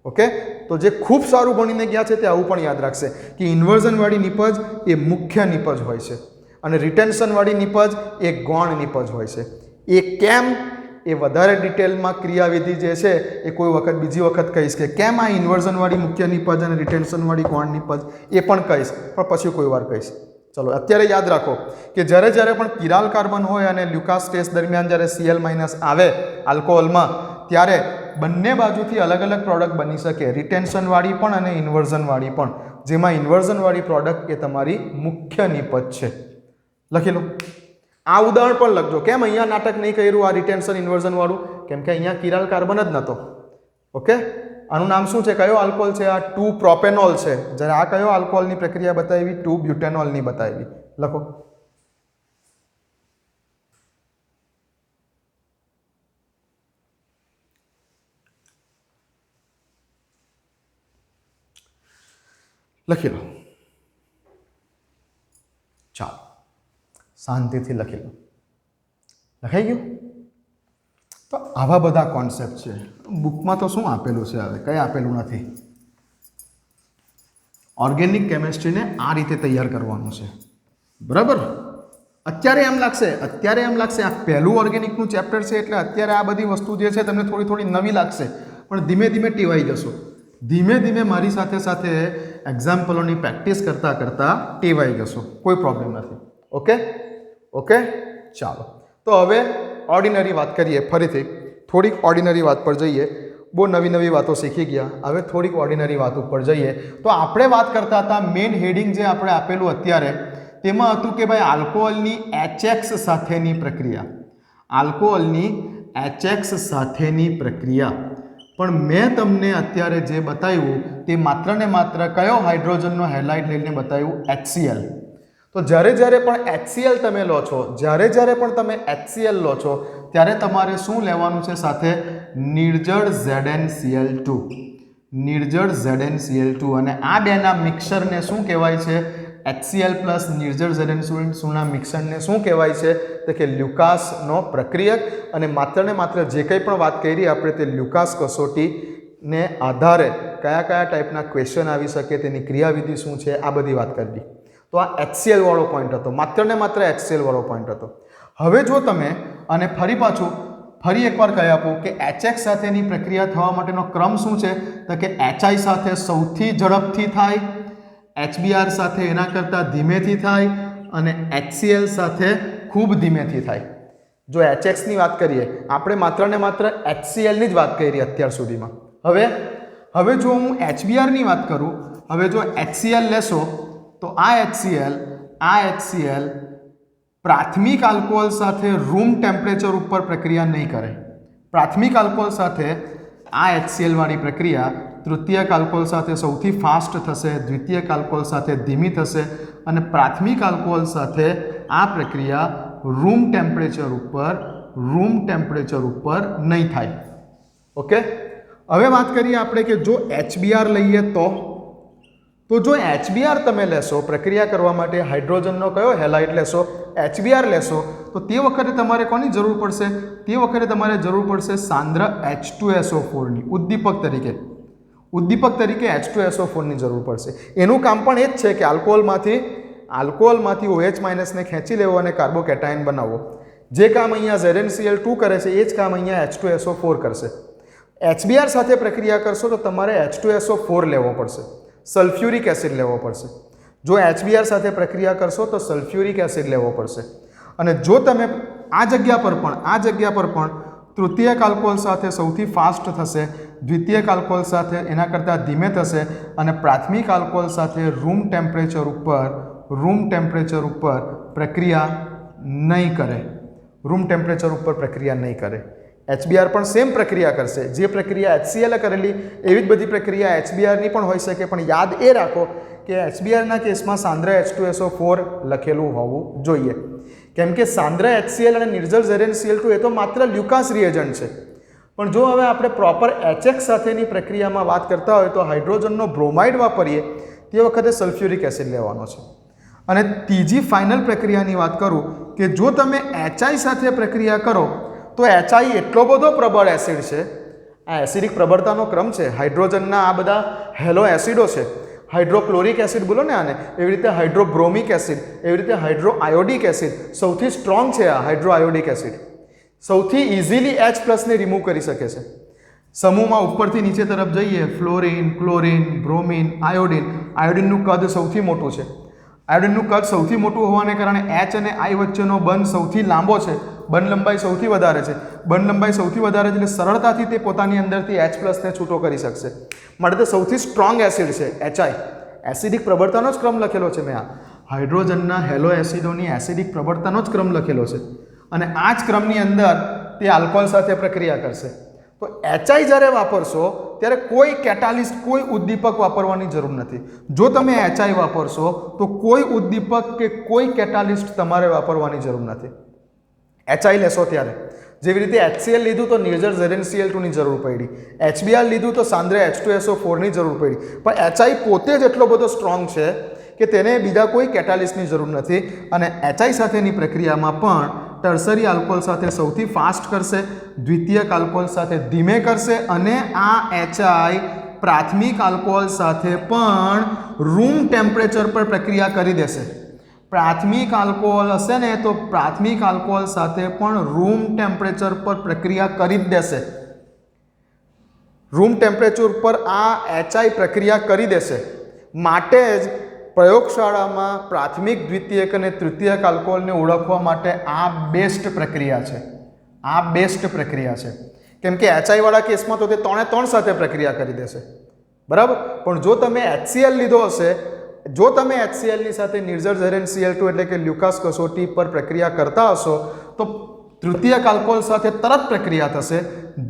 ઓકે, તો જે ખૂબ સારું ભણીને ગયા છે તે આવું પણ યાદ રાખશે કે ઇન્વર્ઝનવાળી નિપજ એ મુખ્ય નિપજ હોય છે અને રિટેન્શનવાળી નિપજ એ ગૌણ નિપજ હોય છે. એ કેમ એ વધારે ડિટેલમાં ક્રિયાવિધિ જે છે એ કોઈ વખત બીજી વખત કહીશ કે કેમ આ ઇન્વર્ઝનવાળી મુખ્ય નિપજ અને રિટેન્શનવાળી ગૌણ નિપજ એ પણ કહીશ, પણ પછી કોઈ વાર કહીશ. ચલો, અત્યારે યાદ રાખો કે જ્યારે જ્યારે પણ કિરાલ કાર્બન હોય અને લ્યુકાસ ટેસ્ટ દરમિયાન જ્યારે Cl- આવે આલ્કોહોલમાં, ત્યારે બંને બાજુથી અલગ અલગ પ્રોડક્ટ બની શકે, રિટેન્શનવાળી પણ અને ઇન્વર્ઝનવાળી પણ, જેમાં ઇન્વર્ઝનવાળી પ્રોડક્ટ એ તમારી મુખ્ય નિપજ છે. લખી લો. આ ઉદાહરણ પણ લખજો. કેમ અહીંયા નાટક નહીં કર્યું આ રિટેન્શન ઇન્વર્ઝનવાળું? કેમ કે અહીંયા કિરાલ કાર્બન જ નહોતો. ઓકે, આનું નામ શું છે? કયો આલ્કોહોલ છે? આ 2 પ્રોપેનોલ છે. જ્યારે આ કયો આલ્કોહોલની પ્રક્રિયા બતાવી? 2 બ્યુટેનોલની બતાવી. લખો. લખી લો. ચાલો, શાંતિથી લખી લો. લખાઈ ગયું? તો આવા બધા કોન્સેપ્ટ છે. બુકમાં તો શું આપેલું છે? હવે કંઈ આપેલું નથી. ઓર્ગેનિક કેમેસ્ટ્રીને આ રીતે તૈયાર કરવાનું છે. બરાબર? અત્યારે એમ લાગશે આ પહેલું ઓર્ગેનિકનું ચેપ્ટર છે એટલે અત્યારે આ બધી વસ્તુ જે છે તમને થોડી થોડી નવી લાગશે, પણ ધીમે ધીમે ટેવાઈ જશો. ધીમે ધીમે મારી સાથે સાથે એક્ઝામ્પલોની પ્રેક્ટિસ કરતાં કરતાં ટેવાઈ જશો. કોઈ પ્રોબ્લેમ નથી. ઓકે, ચાલો. તો હવે ઓર્ડિનરી વાત કરીએ. ફરીથી થોડીક ઓર્ડિનરી વાત પર જઈએ. બહુ નવી વાતો શીખી ગયા, હવે થોડીક ઓર્ડિનરી વાત ઉપર જઈએ. તો આપણે વાત કરતા હતા, મેઇન હેડિંગ જે આપણે આપેલું અત્યારે તેમાં હતું કે ભાઈ આલ્કોહોલની HX સાથેની પ્રક્રિયા. પણ મેં તમને અત્યારે જે બતાવ્યું તે માત્ર ને માત્ર કયો હાઇડ્રોજનનો હેલાઇડ લઈને બતાવ્યું? HCl. તો જ્યારે પણ HCl તમે લો છો, ત્યારે તમારે શું લેવાનું છે સાથે? નિર્જળ ZnCl2. અને આ બેના મિક્સરને શું કહેવાય છે? HCl પ્લસ નિર્જળ ZnCl2ના મિક્સરને શું કહેવાય છે? તો કે લ્યુકાસનો પ્રક્રિયક. અને માત્ર ને માત્ર જે કંઈ પણ વાત કરી આપણે તે લ્યુકાસ કસોટીને આધારે કયા ટાઈપના ક્વેશ્ચન આવી શકે, તેની ક્રિયાવિધિ શું છે, આ બધી વાત કરી. તો આ HCl વાળો પોઈન્ટ હતો, માત્ર ને માત્ર HCl વાળો પોઈન્ટ હતો. હવે જો તમે અને ફરી એકવાર કહી આપું કે HX સાથેની પ્રક્રિયા થવા માટેનો ક્રમ શું છે? તો કે HI સાથે સૌથી ઝડપથી થાય, HBr સાથે એના કરતાં ધીમેથી થાય અને HCl સાથે ખૂબ ધીમેથી થાય. જો HX ની વાત કરીએ, આપણે માત્ર ને માત્ર HCl ની જ વાત કરી અત્યાર સુધીમાં. હવે જો હું HBr ની વાત કરું, હવે જો HCl લેશો તો આ HCl પ્રાથમિક આલ્કોહોલ સાથે રૂમ ટેમ્પરેચર ઉપર પ્રક્રિયા નહીં કરે. પ્રાથમિક આલ્કોહોલ સાથે આ HCl વાળી પ્રક્રિયા તૃતીયક આલ્કોહોલ સાથે સૌથી ફાસ્ટ થશે, દ્વિતીયક આલ્કોહોલ સાથે ધીમી થશે અને પ્રાથમિક આલ્કોહોલ સાથે આ પ્રક્રિયા રૂમ ટેમ્પરેચર ઉપર નહીં થાય. ઓકે, હવે વાત કરીએ આપણે કે જો HBr લઈએ તો જો HBr તમે લેશો પ્રક્રિયા કરવા માટે, હાઇડ્રોજનનો કયો હેલાઇડ લેશો? HBr લેશો, તો તે વખતે તમારે કોની જરૂર પડશે? તે વખતે તમારે જરૂર પડશે સાંદ્ર H2SO4ની. ઉદ્દીપક તરીકે H2SO4ની જરૂર પડશે. એનું કામ પણ એ જ છે કે આલ્કોહોલમાંથી OH માઇનસને ખેંચી લેવો અને કાર્બોકેટાયન બનાવવો. જે કામ અહીંયા ZnCl2 કરે છે એ જ કામ અહીંયા H2SO4 કરશે. HBr સાથે પ્રક્રિયા કરશો તો તમારે H2SO4 લેવો પડશે, સલ્ફ્યુરિક એસિડ લેવો પડશે. જો HBr સાથે પ્રક્રિયા કરશો તો સલ્ફ્યુરિક એસિડ લેવો પડશે. અને જો તમે આ જગ્યા પર પણ તૃતીયક આલ્કોહોલ સાથે સૌથી ફાસ્ટ થશે, દ્વિતીયક આલ્કોહોલ સાથે એના કરતાં ધીમે થશે અને પ્રાથમિક આલ્કોહોલ સાથે રૂમ ટેમ્પરેચર ઉપર પ્રક્રિયા નહીં કરે. HBr પણ સેમ પ્રક્રિયા કરશે. જે પ્રક્રિયા HCl કરેલી એવી જ બધી પ્રક્રિયા HBrની પણ હોઈ શકે, પણ યાદ એ રાખો કે HBrના કેસમાં સાંદ્ર H2SO4 લખેલું હોવું જોઈએ, કેમ કે સાંદ્ર HCl અને નિર્જળ ZnCl2 એ તો માત્ર લ્યુકાસ રિએજન્ટ છે. પણ જો હવે આપણે પ્રોપર HX સાથેની પ્રક્રિયામાં વાત કરતા હોય તો હાઇડ્રોજનનો બ્રોમાઇડ વાપરીએ તે વખતે સલ્ફ્યુરિક એસિડ લેવાનો છે. અને ત્રીજી ફાઇનલ પ્રક્રિયાની વાત કરું કે જો તમે HI સાથે પ્રક્રિયા કરો તો HI એટલો બધો પ્રબળ એસિડ છે, આ એસિડિક પ્રબળતાનો ક્રમ છે. હાઇડ્રોજનના આ બધા હેલો એસિડો છે, હાઇડ્રોક્લોરિક એસિડ બોલો ને આને, એવી રીતે હાઇડ્રોબ્રોમિક એસિડ, એવી રીતે હાઇડ્રોઆયોડિક એસિડ. સૌથી સ્ટ્રોંગ છે આ હાઇડ્રોઆયોડિક એસિડ, સૌથી ઇઝીલી H+ ને રિમૂવ કરી શકે છે. સમૂહમાં ઉપરથી નીચે તરફ જઈએ, ફ્લોરિન, ક્લોરિન, બ્રોમિન, આયોડિન. આયોડિનનું કદ સૌથી મોટું છે. આયોડિનનું કદ સૌથી મોટું હોવાને કારણે H અને I વચ્ચેનો બંધ સૌથી લાંબો છે, બંધ લંબાઈ સૌથી વધારે છે. બંધ લંબાઈ સૌથી વધારે છે એટલે સરળતાથી તે પોતાની અંદરથી H+ ને છૂટો કરી શકશે. માટે તે સૌથી સ્ટ્રોંગ એસિડ છે HI. એસિડિક પ્રબળતાનો જ ક્રમ લખેલો છે મેં. આ હાઇડ્રોજનના હેલો એસિડોની એસિડિક પ્રબળતાનો જ ક્રમ લખેલો છે અને આ જ ક્રમની અંદર તે આલ્કોહોલ સાથે પ્રક્રિયા કરશે. તો HI જ્યારે વાપરશો ત્યારે કોઈ કેટાલિસ્ટ, કોઈ ઉદ્દીપક વાપરવાની જરૂર નથી. જો તમે HI વાપરશો તો કોઈ ઉદ્દીપક કે કોઈ કેટાલિસ્ટ તમારે વાપરવાની જરૂર નથી. HI લેશો ત્યારે જેવી રીતે HCl લીધું તો નિર્જળ ZnCl2 ની જરૂર પડી, HBr લીધું તો સાંદ્ર H2SO4 ની જરૂર પડી, પણ HI પોતે જ એટલો બધો સ્ટ્રોંગ છે કે તેને બીજા કોઈ કેટાલિસ્ટની જરૂર નથી. અને HI સાથેની પ્રક્રિયામાં પણ ટર્સરી આલ્કોહોલ સાથે સૌથી ફાસ્ટ કરશે, દ્વિતીયક આલ્કોહોલ સાથે ધીમે કરશે અને આ HI પ્રાથમિક આલ્કોહોલ સાથે પણ રૂમ ટેમ્પરેચર પર પ્રક્રિયા કરી દેશે. પ્રાથમિક આલ્કોહોલ હશે ને તો પ્રાથમિક આલ્કોહોલ સાથે પણ રૂમ ટેમ્પરેચર પર પ્રક્રિયા કરી જ દેશે. રૂમ ટેમ્પરેચર પર આ HI પ્રક્રિયા કરી દેશે. માટે જ પ્રયોગશાળામાં પ્રાથમિક, દ્વિતીયક અને તૃતીયક આલ્કોહોલને ઓળખવા માટે આ બેસ્ટ પ્રક્રિયા છે. કેમ કે HI વાળા કેસમાં તો તે 3 સાથે પ્રક્રિયા કરી દેશે, બરાબર. પણ જો તમે HCl લીધો હશે, જો તમે HCl ની સાથે નિર્જળ ZnCl2 એટલે કે લ્યુકાસ કસોટી પર પ્રક્રિયા કરતા હશો તો તૃતીયક આલ્કોહોલ સાથે તરત પ્રક્રિયા થશે,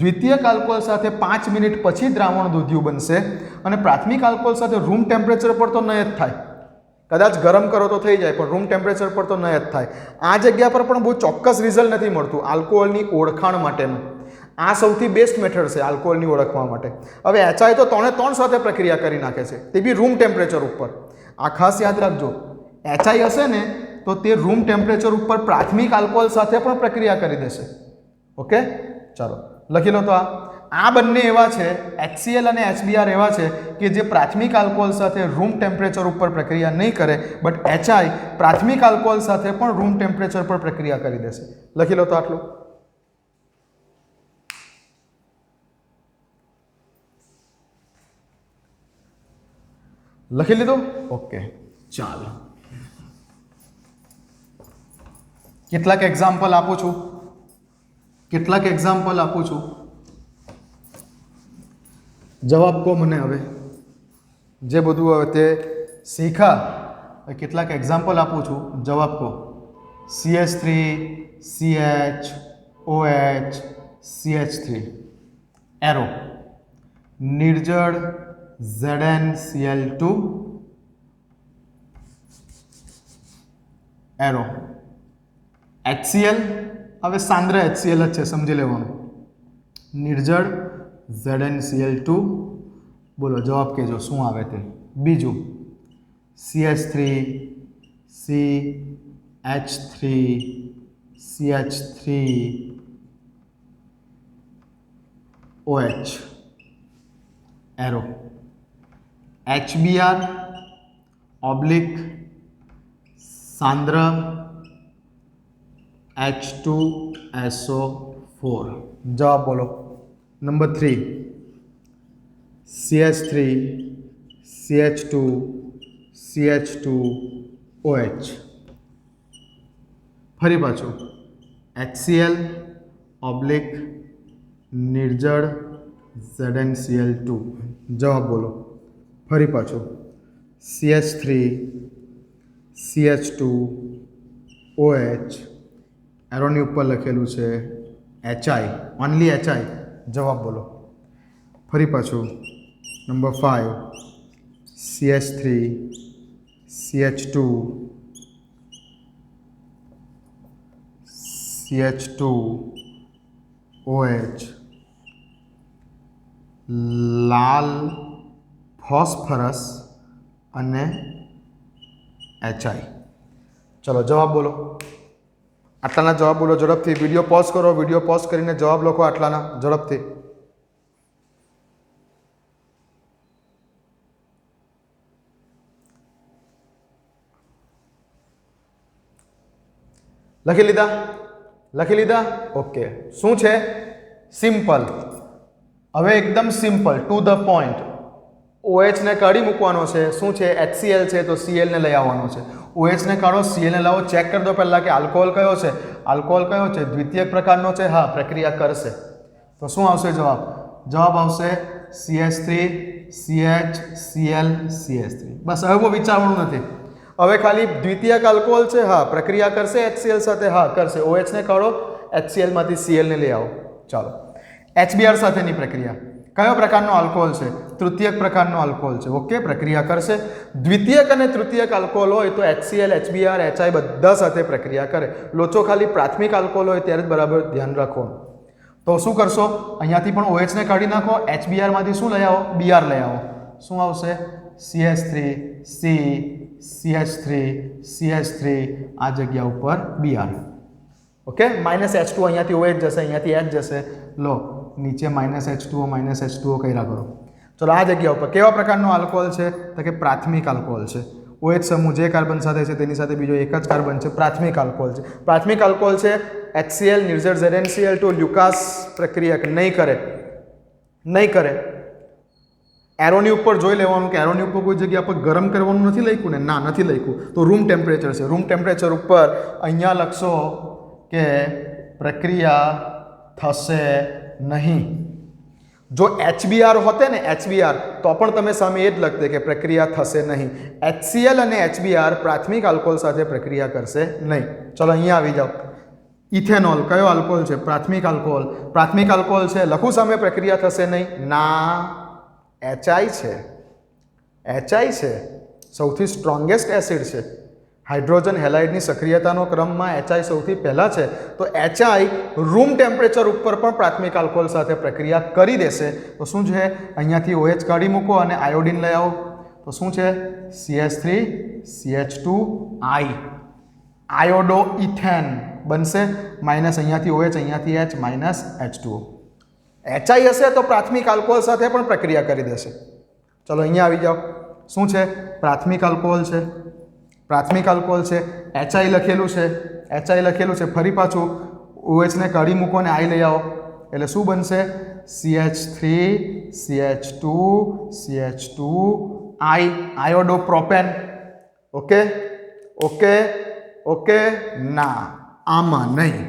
દ્વિતીયક આલ્કોહોલ સાથે 5 મિનિટ પછી દ્રાવણ દૂધિયું બનશે અને પ્રાથમિક આલ્કોહોલ સાથે રૂમ ટેમ્પરેચર પર તો નહીં જ થાય. કદાચ ગરમ કરો તો થઈ જાય પણ રૂમ ટેમ્પરેચર પર તો નહીં જ થાય. આ જગ્યા પર પણ બહુ ચોક્કસ રિઝલ્ટ નથી મળતું આલ્કોહોલની ઓળખાણ માટેનું. આ સૌથી બેસ્ટ મેથડ છે આલ્કોહોલની ઓળખવા માટે. હવે HI તો 3 સાથે પ્રક્રિયા કરી નાખે છે, તે બી રૂમ ટેમ્પરેચર ઉપર. આ ખાસ યાદ રાખજો, HI હશે ને તો તે રૂમ ટેમ્પરેચર ઉપર પ્રાથમિક આલ્કોહોલ સાથે પણ પ્રક્રિયા કરી દેશે. ઓકે, ચાલો લખી લો. તો આ બંને એવા છે, HCl અને HBr એવા છે કે જે પ્રાથમિક આલ્કોહોલ સાથે રૂમ ટેમ્પરેચર ઉપર પ્રક્રિયા નહીં કરે, બટ HI પ્રાથમિક આલ્કોહોલ સાથે પણ રૂમ ટેમ્પરેચર પર પ્રક્રિયા કરી દેશે. લખી લો તો આટલું. લખી લીધું? ઓકે, ચાલો. કેટલાક એક્ઝામ્પલ આપું છું. જવાબ કહો મને. હવે જે બધું હવે તે શીખા, કેટલાક એક્ઝામ્પલ આપું છું, જવાબ કહો. CH3, CH, OH, CH3 arrow, નિર્જળ ZnCl2 એરો, HCl હવે સાંદ્ર HCl જ છે, સમજી લેવાનું. નિર્જળ ZnCl2, બોલો જવાબ કહેજો શું આવે તે. બીજું CH3, CH3, CH3, OH arrow, HBr oblique સાંદ્ર H2SO4. જવાબ બોલો. નંબર 3 CH3 CH2 CH2OH ફરી પાછું HCl ઓબ્લિક નિર્જળ ZnCl2 જવાબ બોલો ફરી પાછું CH3 CH2OH એરોની ઉપર લખેલું છે HI ઓનલી HI જવાબ બોલો ફરી પાછું નંબર 5 CH3 CH2 CH2OH લાલ ફોસ્ફરસ અને HI ચલો જવાબ બોલો આટલાના જવાબ બોલો ઝડપથી વિડીયો પોઝ કરો વિડીયો પોઝ કરીને જવાબ લખો આટલાના ઝડપથી લખી લીધા ઓકે શું છે સિમ્પલ હવે એકદમ simple to the point OH ને કાઢી મૂકવાનો છે શું છે HCl છે તો Cl ને લઈ આવવાનો છે OH ને કાઢો Cl ને લાવો ચેક કરી દો પહેલા કે આલ્કોહોલ કયો છે દ્વિતીયક પ્રકારનો છે હા પ્રક્રિયા કરશે તો શું આવશે જવાબ આવશે CH3 CH Cl CH3 બસ હવે બહુ વિચારવાનું નથી હવે ખાલી દ્વિતીયક આલ્કોહોલ છે હા પ્રક્રિયા કરશે HCl સાથે હા કરશે OH ને કાઢો HCl માંથી Cl ને લઈ આવો ચાલો HBr સાથેની પ્રક્રિયા કયો પ્રકારનો આલ્કોહોલ છે તૃતીયક પ્રકારનો આલ્કોહોલ છે ઓકે પ્રક્રિયા કરશે દ્વિતીયક અને તૃતીયક આલ્કોહોલ હોય તો HCl HBr HI બધા સાથે પ્રક્રિયા કરે લોચો ખાલી પ્રાથમિક આલ્કોહોલ હોય ત્યારે જ બરાબર ધ્યાન રાખો તો શું કરશો અહીંયાથી પણ OH ને કાઢી નાખો HBr માંથી શું લઈ આવો Br લઈ આવો શું આવશે CH3 C CH3 CH3 આ જગ્યા ઉપર Br ઓકે -H2 અહીંયાથી OH જશે અહીંયાથી H જશે લો નીચે -H2O કર્યા કરો ચલો આ જગ્યા ઉપર કેવા પ્રકારનો આલ્કોહોલ છે તો કે પ્રાથમિક આલ્કોહોલ છે OH સમૂહ જે કાર્બન સાથે છે તેની સાથે બીજો એક જ કાર્બન છે પ્રાથમિક આલ્કોહોલ છે HCl નિર્જળ ZnCl2 લ્યુકાસ પ્રક્રિયા નહીં કરે એરોની ઉપર જોઈ લેવાનું કે એરોની ઉપર કોઈ જગ્યા પર ગરમ કરવાનું નથી લખ્યું ને ના નથી લખ્યું તો રૂમ ટેમ્પરેચર છે રૂમ ટેમ્પરેચર ઉપર અહીંયા લખશો કે પ્રક્રિયા થશે નહીં જો HBr હોતે ને HBr તો પણ તમે સામે એ જ લખતે કે પ્રક્રિયા થશે નહીં HCl અને HBr પ્રાથમિક આલ્કોહોલ સાથે પ્રક્રિયા કરશે નહીં ચલો અહીંયા આવી જાઓ ઇથેનોલ કયો આલ્કોહોલ છે પ્રાથમિક આલ્કોહોલ છે લખું સામે પ્રક્રિયા થશે નહીં ના HI છે સૌથી સ્ટ્રોંગેસ્ટ એસિડ છે હાઇડ્રોજન હેલાઇડની સક્રિયતાનો ક્રમમાં HI સૌથી પહેલા છે તો HI રૂમ ટેમ્પરેચર ઉપર પણ પ્રાથમિક આલ્કોહોલ સાથે પ્રક્રિયા કરી દેશે તો શું છે અહીંયાથી OH કાઢી મૂકો અને આયોડિન લઈ આવો તો શું છે CH3 CH2I આયોડો ઇથેન બનશે માઇનસ અહીંયાથી OH અહીંયાથી H -H2O HI હશે તો પ્રાથમિક આલ્કોહોલ સાથે પણ પ્રક્રિયા કરી દેશે ચલો અહીંયા આવી જાઓ શું છે પ્રાથમિક આલ્કોહોલ છે HI લખેલું છે ફરી પાછું OH ને કાઢી મૂકો ને I લઈ આવો એટલે શું બનશે CH3 CH2I iodo propane okay ના આમાં નહીં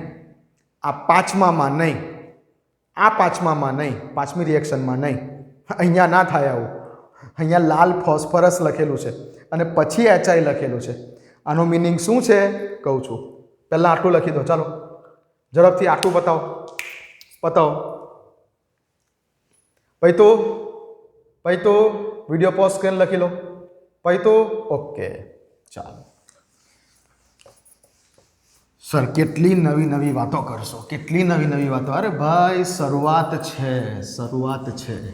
આ પાંચમામાં નહીં પાંચમી રિએક્શનમાં નહીં અહીંયા ના થાય આવું અહીંયા લાલ ફોસ્ફરસ લખેલું છે અને પછી HI લખેલું છે આનો મિનિંગ શું છે કહું છું પહેલાં આટલું લખી દો ચાલો ઝડપથી આટલું બતાવો પછી તો વિડીયો પોઝ કરીને લખી લો પછી તો ઓકે ચાલો સર કેટલી નવી વાતો કરશો અરે ભાઈ શરૂઆત છે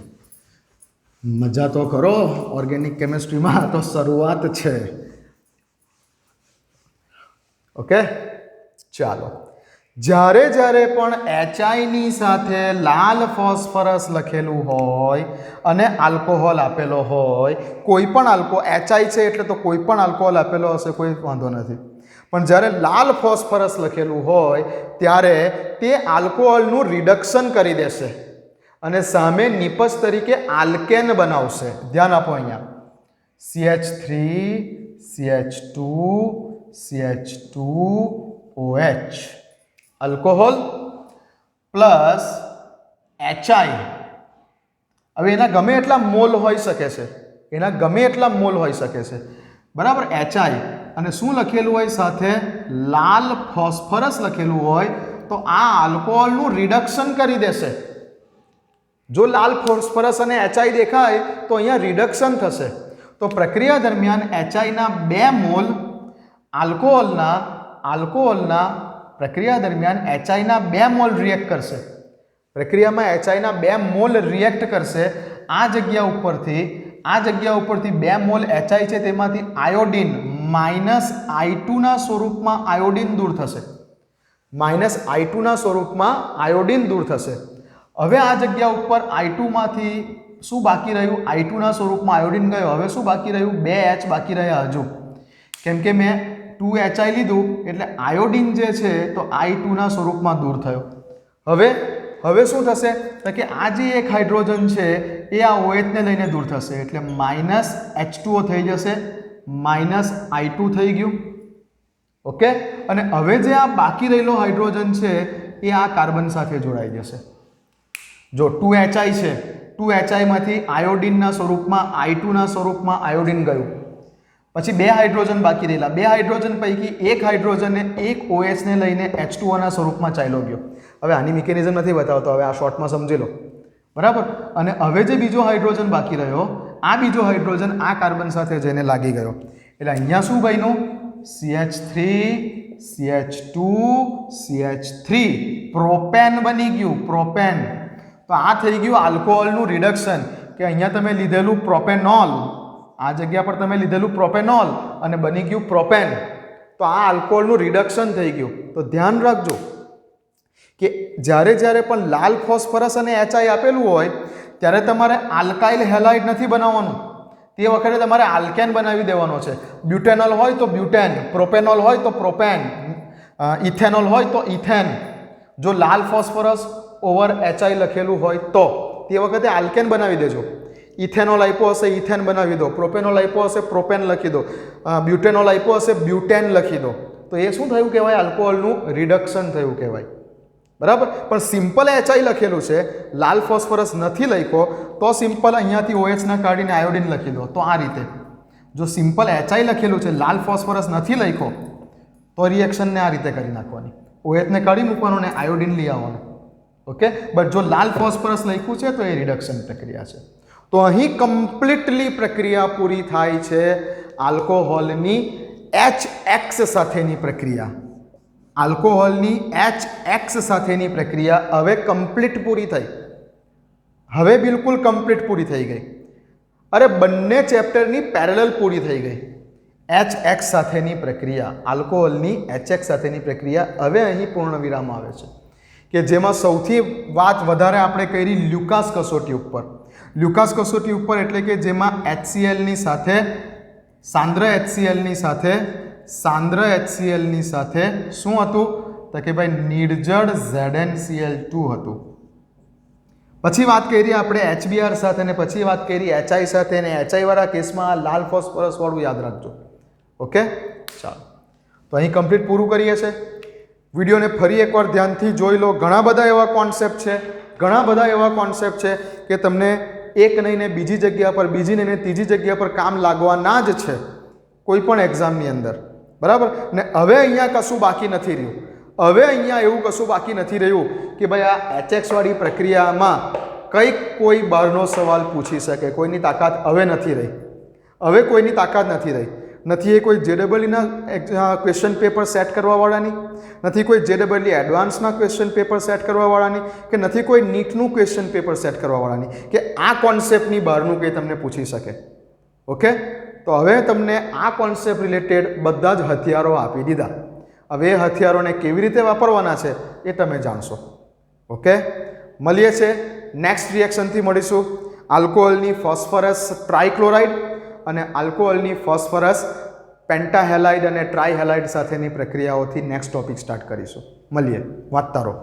મજા તો કરો ઓર્ગેનિક કેમિસ્ટ્રીમાં તો શરૂઆત છે ઓકે ચાલો જ્યારે પણ HI ની સાથે લાલ ફોસ્ફરસ લખેલું હોય અને આલ્કોહોલ આપેલો હોય કોઈ પણ HI છે એટલે તો કોઈ પણ આલ્કોહોલ આપેલો હશે કોઈ વાંધો નથી પણ જ્યારે લાલ ફોસ્ફરસ લખેલું હોય ત્યારે તે આલ્કોહોલનું રિડક્શન કરી દેશે અને સામે નિપજ તરીકે આલ્કેન બનાવશે. ધ્યાન આપો અહીંયા CH3 CH2 CH2OH alcohol plus HI. હવે એના ગમે એટલા મોલ હોઈ શકે છે, એના ગમે એટલા મોલ હોઈ શકે છે, બરાબર. HI અને શું લખેલું હોય સાથે? લાલ ફોસ્ફરસ લખેલું હોય તો આ આલ્કોહોલનું રિડક્શન કરી દેશે. જો લાલ ફોસ્ફરસ અને HI દેખાય તો અહીંયા રિડક્શન થશે. તો પ્રક્રિયા દરમિયાન HI ના 2 મોલ આલ્કોહોલના પ્રક્રિયા દરમિયાન HI ના 2 મોલ રિએક્ટ કરશે. પ્રક્રિયામાં HI ના 2 મોલ રિએક્ટ કરશે. આ જગ્યા ઉપરથી 2 મોલ HI છે તેમાંથી આયોડિન -I2 ના સ્વરૂપમાં આયોડિન દૂર થશે. -I2 ના સ્વરૂપમાં આયોડિન દૂર થશે. હવે આ જગ્યા ઉપર I2 માંથી શું બાકી રહ્યું? I2 ના સ્વરૂપમાં આયોડિન ગયો. હવે શું બાકી રહ્યું? 2H બાકી રહ્યા હજુ, કેમ કે મેં 2HI લીધું એટલે આયોડિન જે છે તો I2 ના સ્વરૂપમાં દૂર થયો. હવે શું થશે તો કે આ જે એક હાઇડ્રોજન છે એ આ OH ને લઈને દૂર થશે એટલે -H2O થઈ જશે, -I2 થઈ ગયું. ઓકે. અને હવે જે આ બાકી રહેલો હાઇડ્રોજન છે એ આ કાર્બન સાથે જોડાઈ જશે. જો 2HI છે, 2HI માંથી આયોડિનના સ્વરૂપમાં I2 ના સ્વરૂપમાં આયોડિન ગયું. પછી 2 હાઇડ્રોજન બાકી રહેલા. 2 હાઇડ્રોજન પૈકી એક હાઇડ્રોજનને એક OH ને લઈને H2O ના સ્વરૂપમાં ચાલ્યો ગયો. હવે આની મિકેનિઝમ નથી બતાવતો, હવે આ શોર્ટમાં સમજી લો, બરાબર. અને હવે જે બીજો હાઇડ્રોજન બાકી રહ્યો, આ બીજો હાઇડ્રોજન આ કાર્બન સાથે જઈને લાગી ગયો એટલે અહીંયા શું બન્યું? CH3 CH2 CH3 પ્રોપેન બની ગયું. પ્રોપેન. તો આ થઈ ગયું આલ્કોહોલનું રિડક્શન કે અહીંયા તમે લીધેલું પ્રોપેનોલ, આ જગ્યા પર તમે લીધેલું પ્રોપેનોલ અને બની ગયું પ્રોપેન. તો આ આલ્કોહોલનું રિડક્શન થઈ ગયું. તો ધ્યાન રાખજો કે જ્યારે પણ લાલ ફોસ્ફરસ અને HI આપેલું હોય ત્યારે તમારે આલ્કાઇલ હેલાઇડ નથી બનાવવાનું. તે વખતે તમારે આલ્કેન બનાવી દેવાનો છે. બ્યુટેનોલ હોય તો બ્યુટેન, પ્રોપેનોલ હોય તો પ્રોપેન, ઇથેનોલ હોય તો ઇથેન. જો લાલ ફોસ્ફરસ ઓવર HI લખેલું હોય તો તે વખતે આલ્કેન બનાવી દેજો. ઇથેનોલ આપ્યો હશે ઇથેન બનાવી દો, પ્રોપેનોલ આપ્યો હશે પ્રોપેન લખી દો, બ્યુટેનોલ આપ્યો હશે બ્યુટેન લખી દો. તો એ શું થયું કહેવાય? આલ્કોહોલનું રિડક્શન થયું કહેવાય, બરાબર. પણ સિમ્પલ HI લખેલું છે, લાલ ફોસ્ફરસ નથી લખ્યો તો સિમ્પલ અહીંયાથી OH ના કાઢીને આયોડિન લખી દો. તો આ રીતે જો સિમ્પલ HI લખેલું છે, લાલ ફોસ્ફરસ નથી લખ્યો તો રિએક્શનને આ રીતે કરી નાખવાની. OH ને કાઢી મૂકવાનું ને આયોડિન લઈ આવવાનું. ઓકે. બટ જો લાલ ફોસ્ફરસ લખ્યું છે તો એ રિડક્શન પ્રક્રિયા છે. તો અહીં કમ્પ્લીટલી પ્રક્રિયા પૂરી થાય છે આલ્કોહોલની HX સાથેની પ્રક્રિયા. આલ્કોહોલની HX સાથેની પ્રક્રિયા હવે કમ્પ્લીટ પૂરી થઈ. હવે બિલકુલ કમ્પ્લીટ પૂરી થઈ ગઈ. અરે બંને ચેપ્ટરની પેરેલલ પૂરી થઈ ગઈ. HX સાથેની પ્રક્રિયા, આલ્કોહોલની HX સાથેની પ્રક્રિયા હવે અહીં પૂર્ણ વિરામ આવે છે કે જેમાં સૌથી વાત વધારે આપણે કરી લ્યુકાસ કસોટી ઉપર. લ્યુકાસ કસોટી ઉપર એટલે કે જેમાં HClની સાથે સાંદ્ર HClની સાથે શું હતું તો કે ભાઈ નિર્જળ ZnCl2 હતું. પછી વાત કરી આપણે HBr સાથે અને પછી વાત કરી HI સાથે અને HI વાળા કેસમાં લાલ ફોસ્ફરસ વાળું યાદ રાખજો. ઓકે. ચાલો, તો અહીં કમ્પ્લીટ પૂરું કરીએ છીએ. વિડીયોને ફરી એકવાર ધ્યાનથી જોઈ લો. ઘણા બધા એવા કોન્સેપ્ટ છે કે તમને એક નહીં ને બીજી જગ્યા પર, બીજી નહીં ને ત્રીજી જગ્યા પર કામ લાગવાના જ છે કોઈ પણ એક્ઝામની અંદર, બરાબર. ને હવે અહીંયા કશું બાકી નથી રહ્યું. હવે અહીંયા એવું કશું બાકી નથી રહ્યું કે ભાઈ આ HX વાળી પ્રક્રિયામાં કંઈક કોઈ બહારનો સવાલ પૂછી શકે. કોઈની તાકાત હવે નથી રહી. હવે કોઈની તાકાત નથી રહી. નથી એ કોઈ JEEના ક્વેશ્ચન પેપર સેટ કરવાવાળાની, નથી કોઈ JEE એડવાન્સના ક્વેશ્ચન પેપર સેટ કરવાવાળાની, કે નથી કોઈ નીટનું ક્વેશ્ચન પેપર સેટ કરવાવાળાની કે આ કોન્સેપ્ટની બહારનું કંઈ તમને પૂછી શકે. ઓકે. તો હવે તમને આ કોન્સેપ્ટ રિલેટેડ બધા જ હથિયારો આપી દીધા. હવે એ હથિયારોને કેવી રીતે વાપરવાના છે એ તમે જાણશો. ઓકે. મળીએ છીએ નેક્સ્ટ રિએક્શનથી મળીશું. આલ્કોહોલની ફોસ્ફરસ ટ્રાઇક્લોરાઇડ અને આલ્કોહોલની ફોસ્ફરસ પેન્ટાહેલાઇડ અને ટ્રાઇહેલાઇડ સાથેની પ્રક્રિયાઓથી નેક્સ્ટ ટોપિક સ્ટાર્ટ કરીશું. મળીએ. વાંચતા રહો.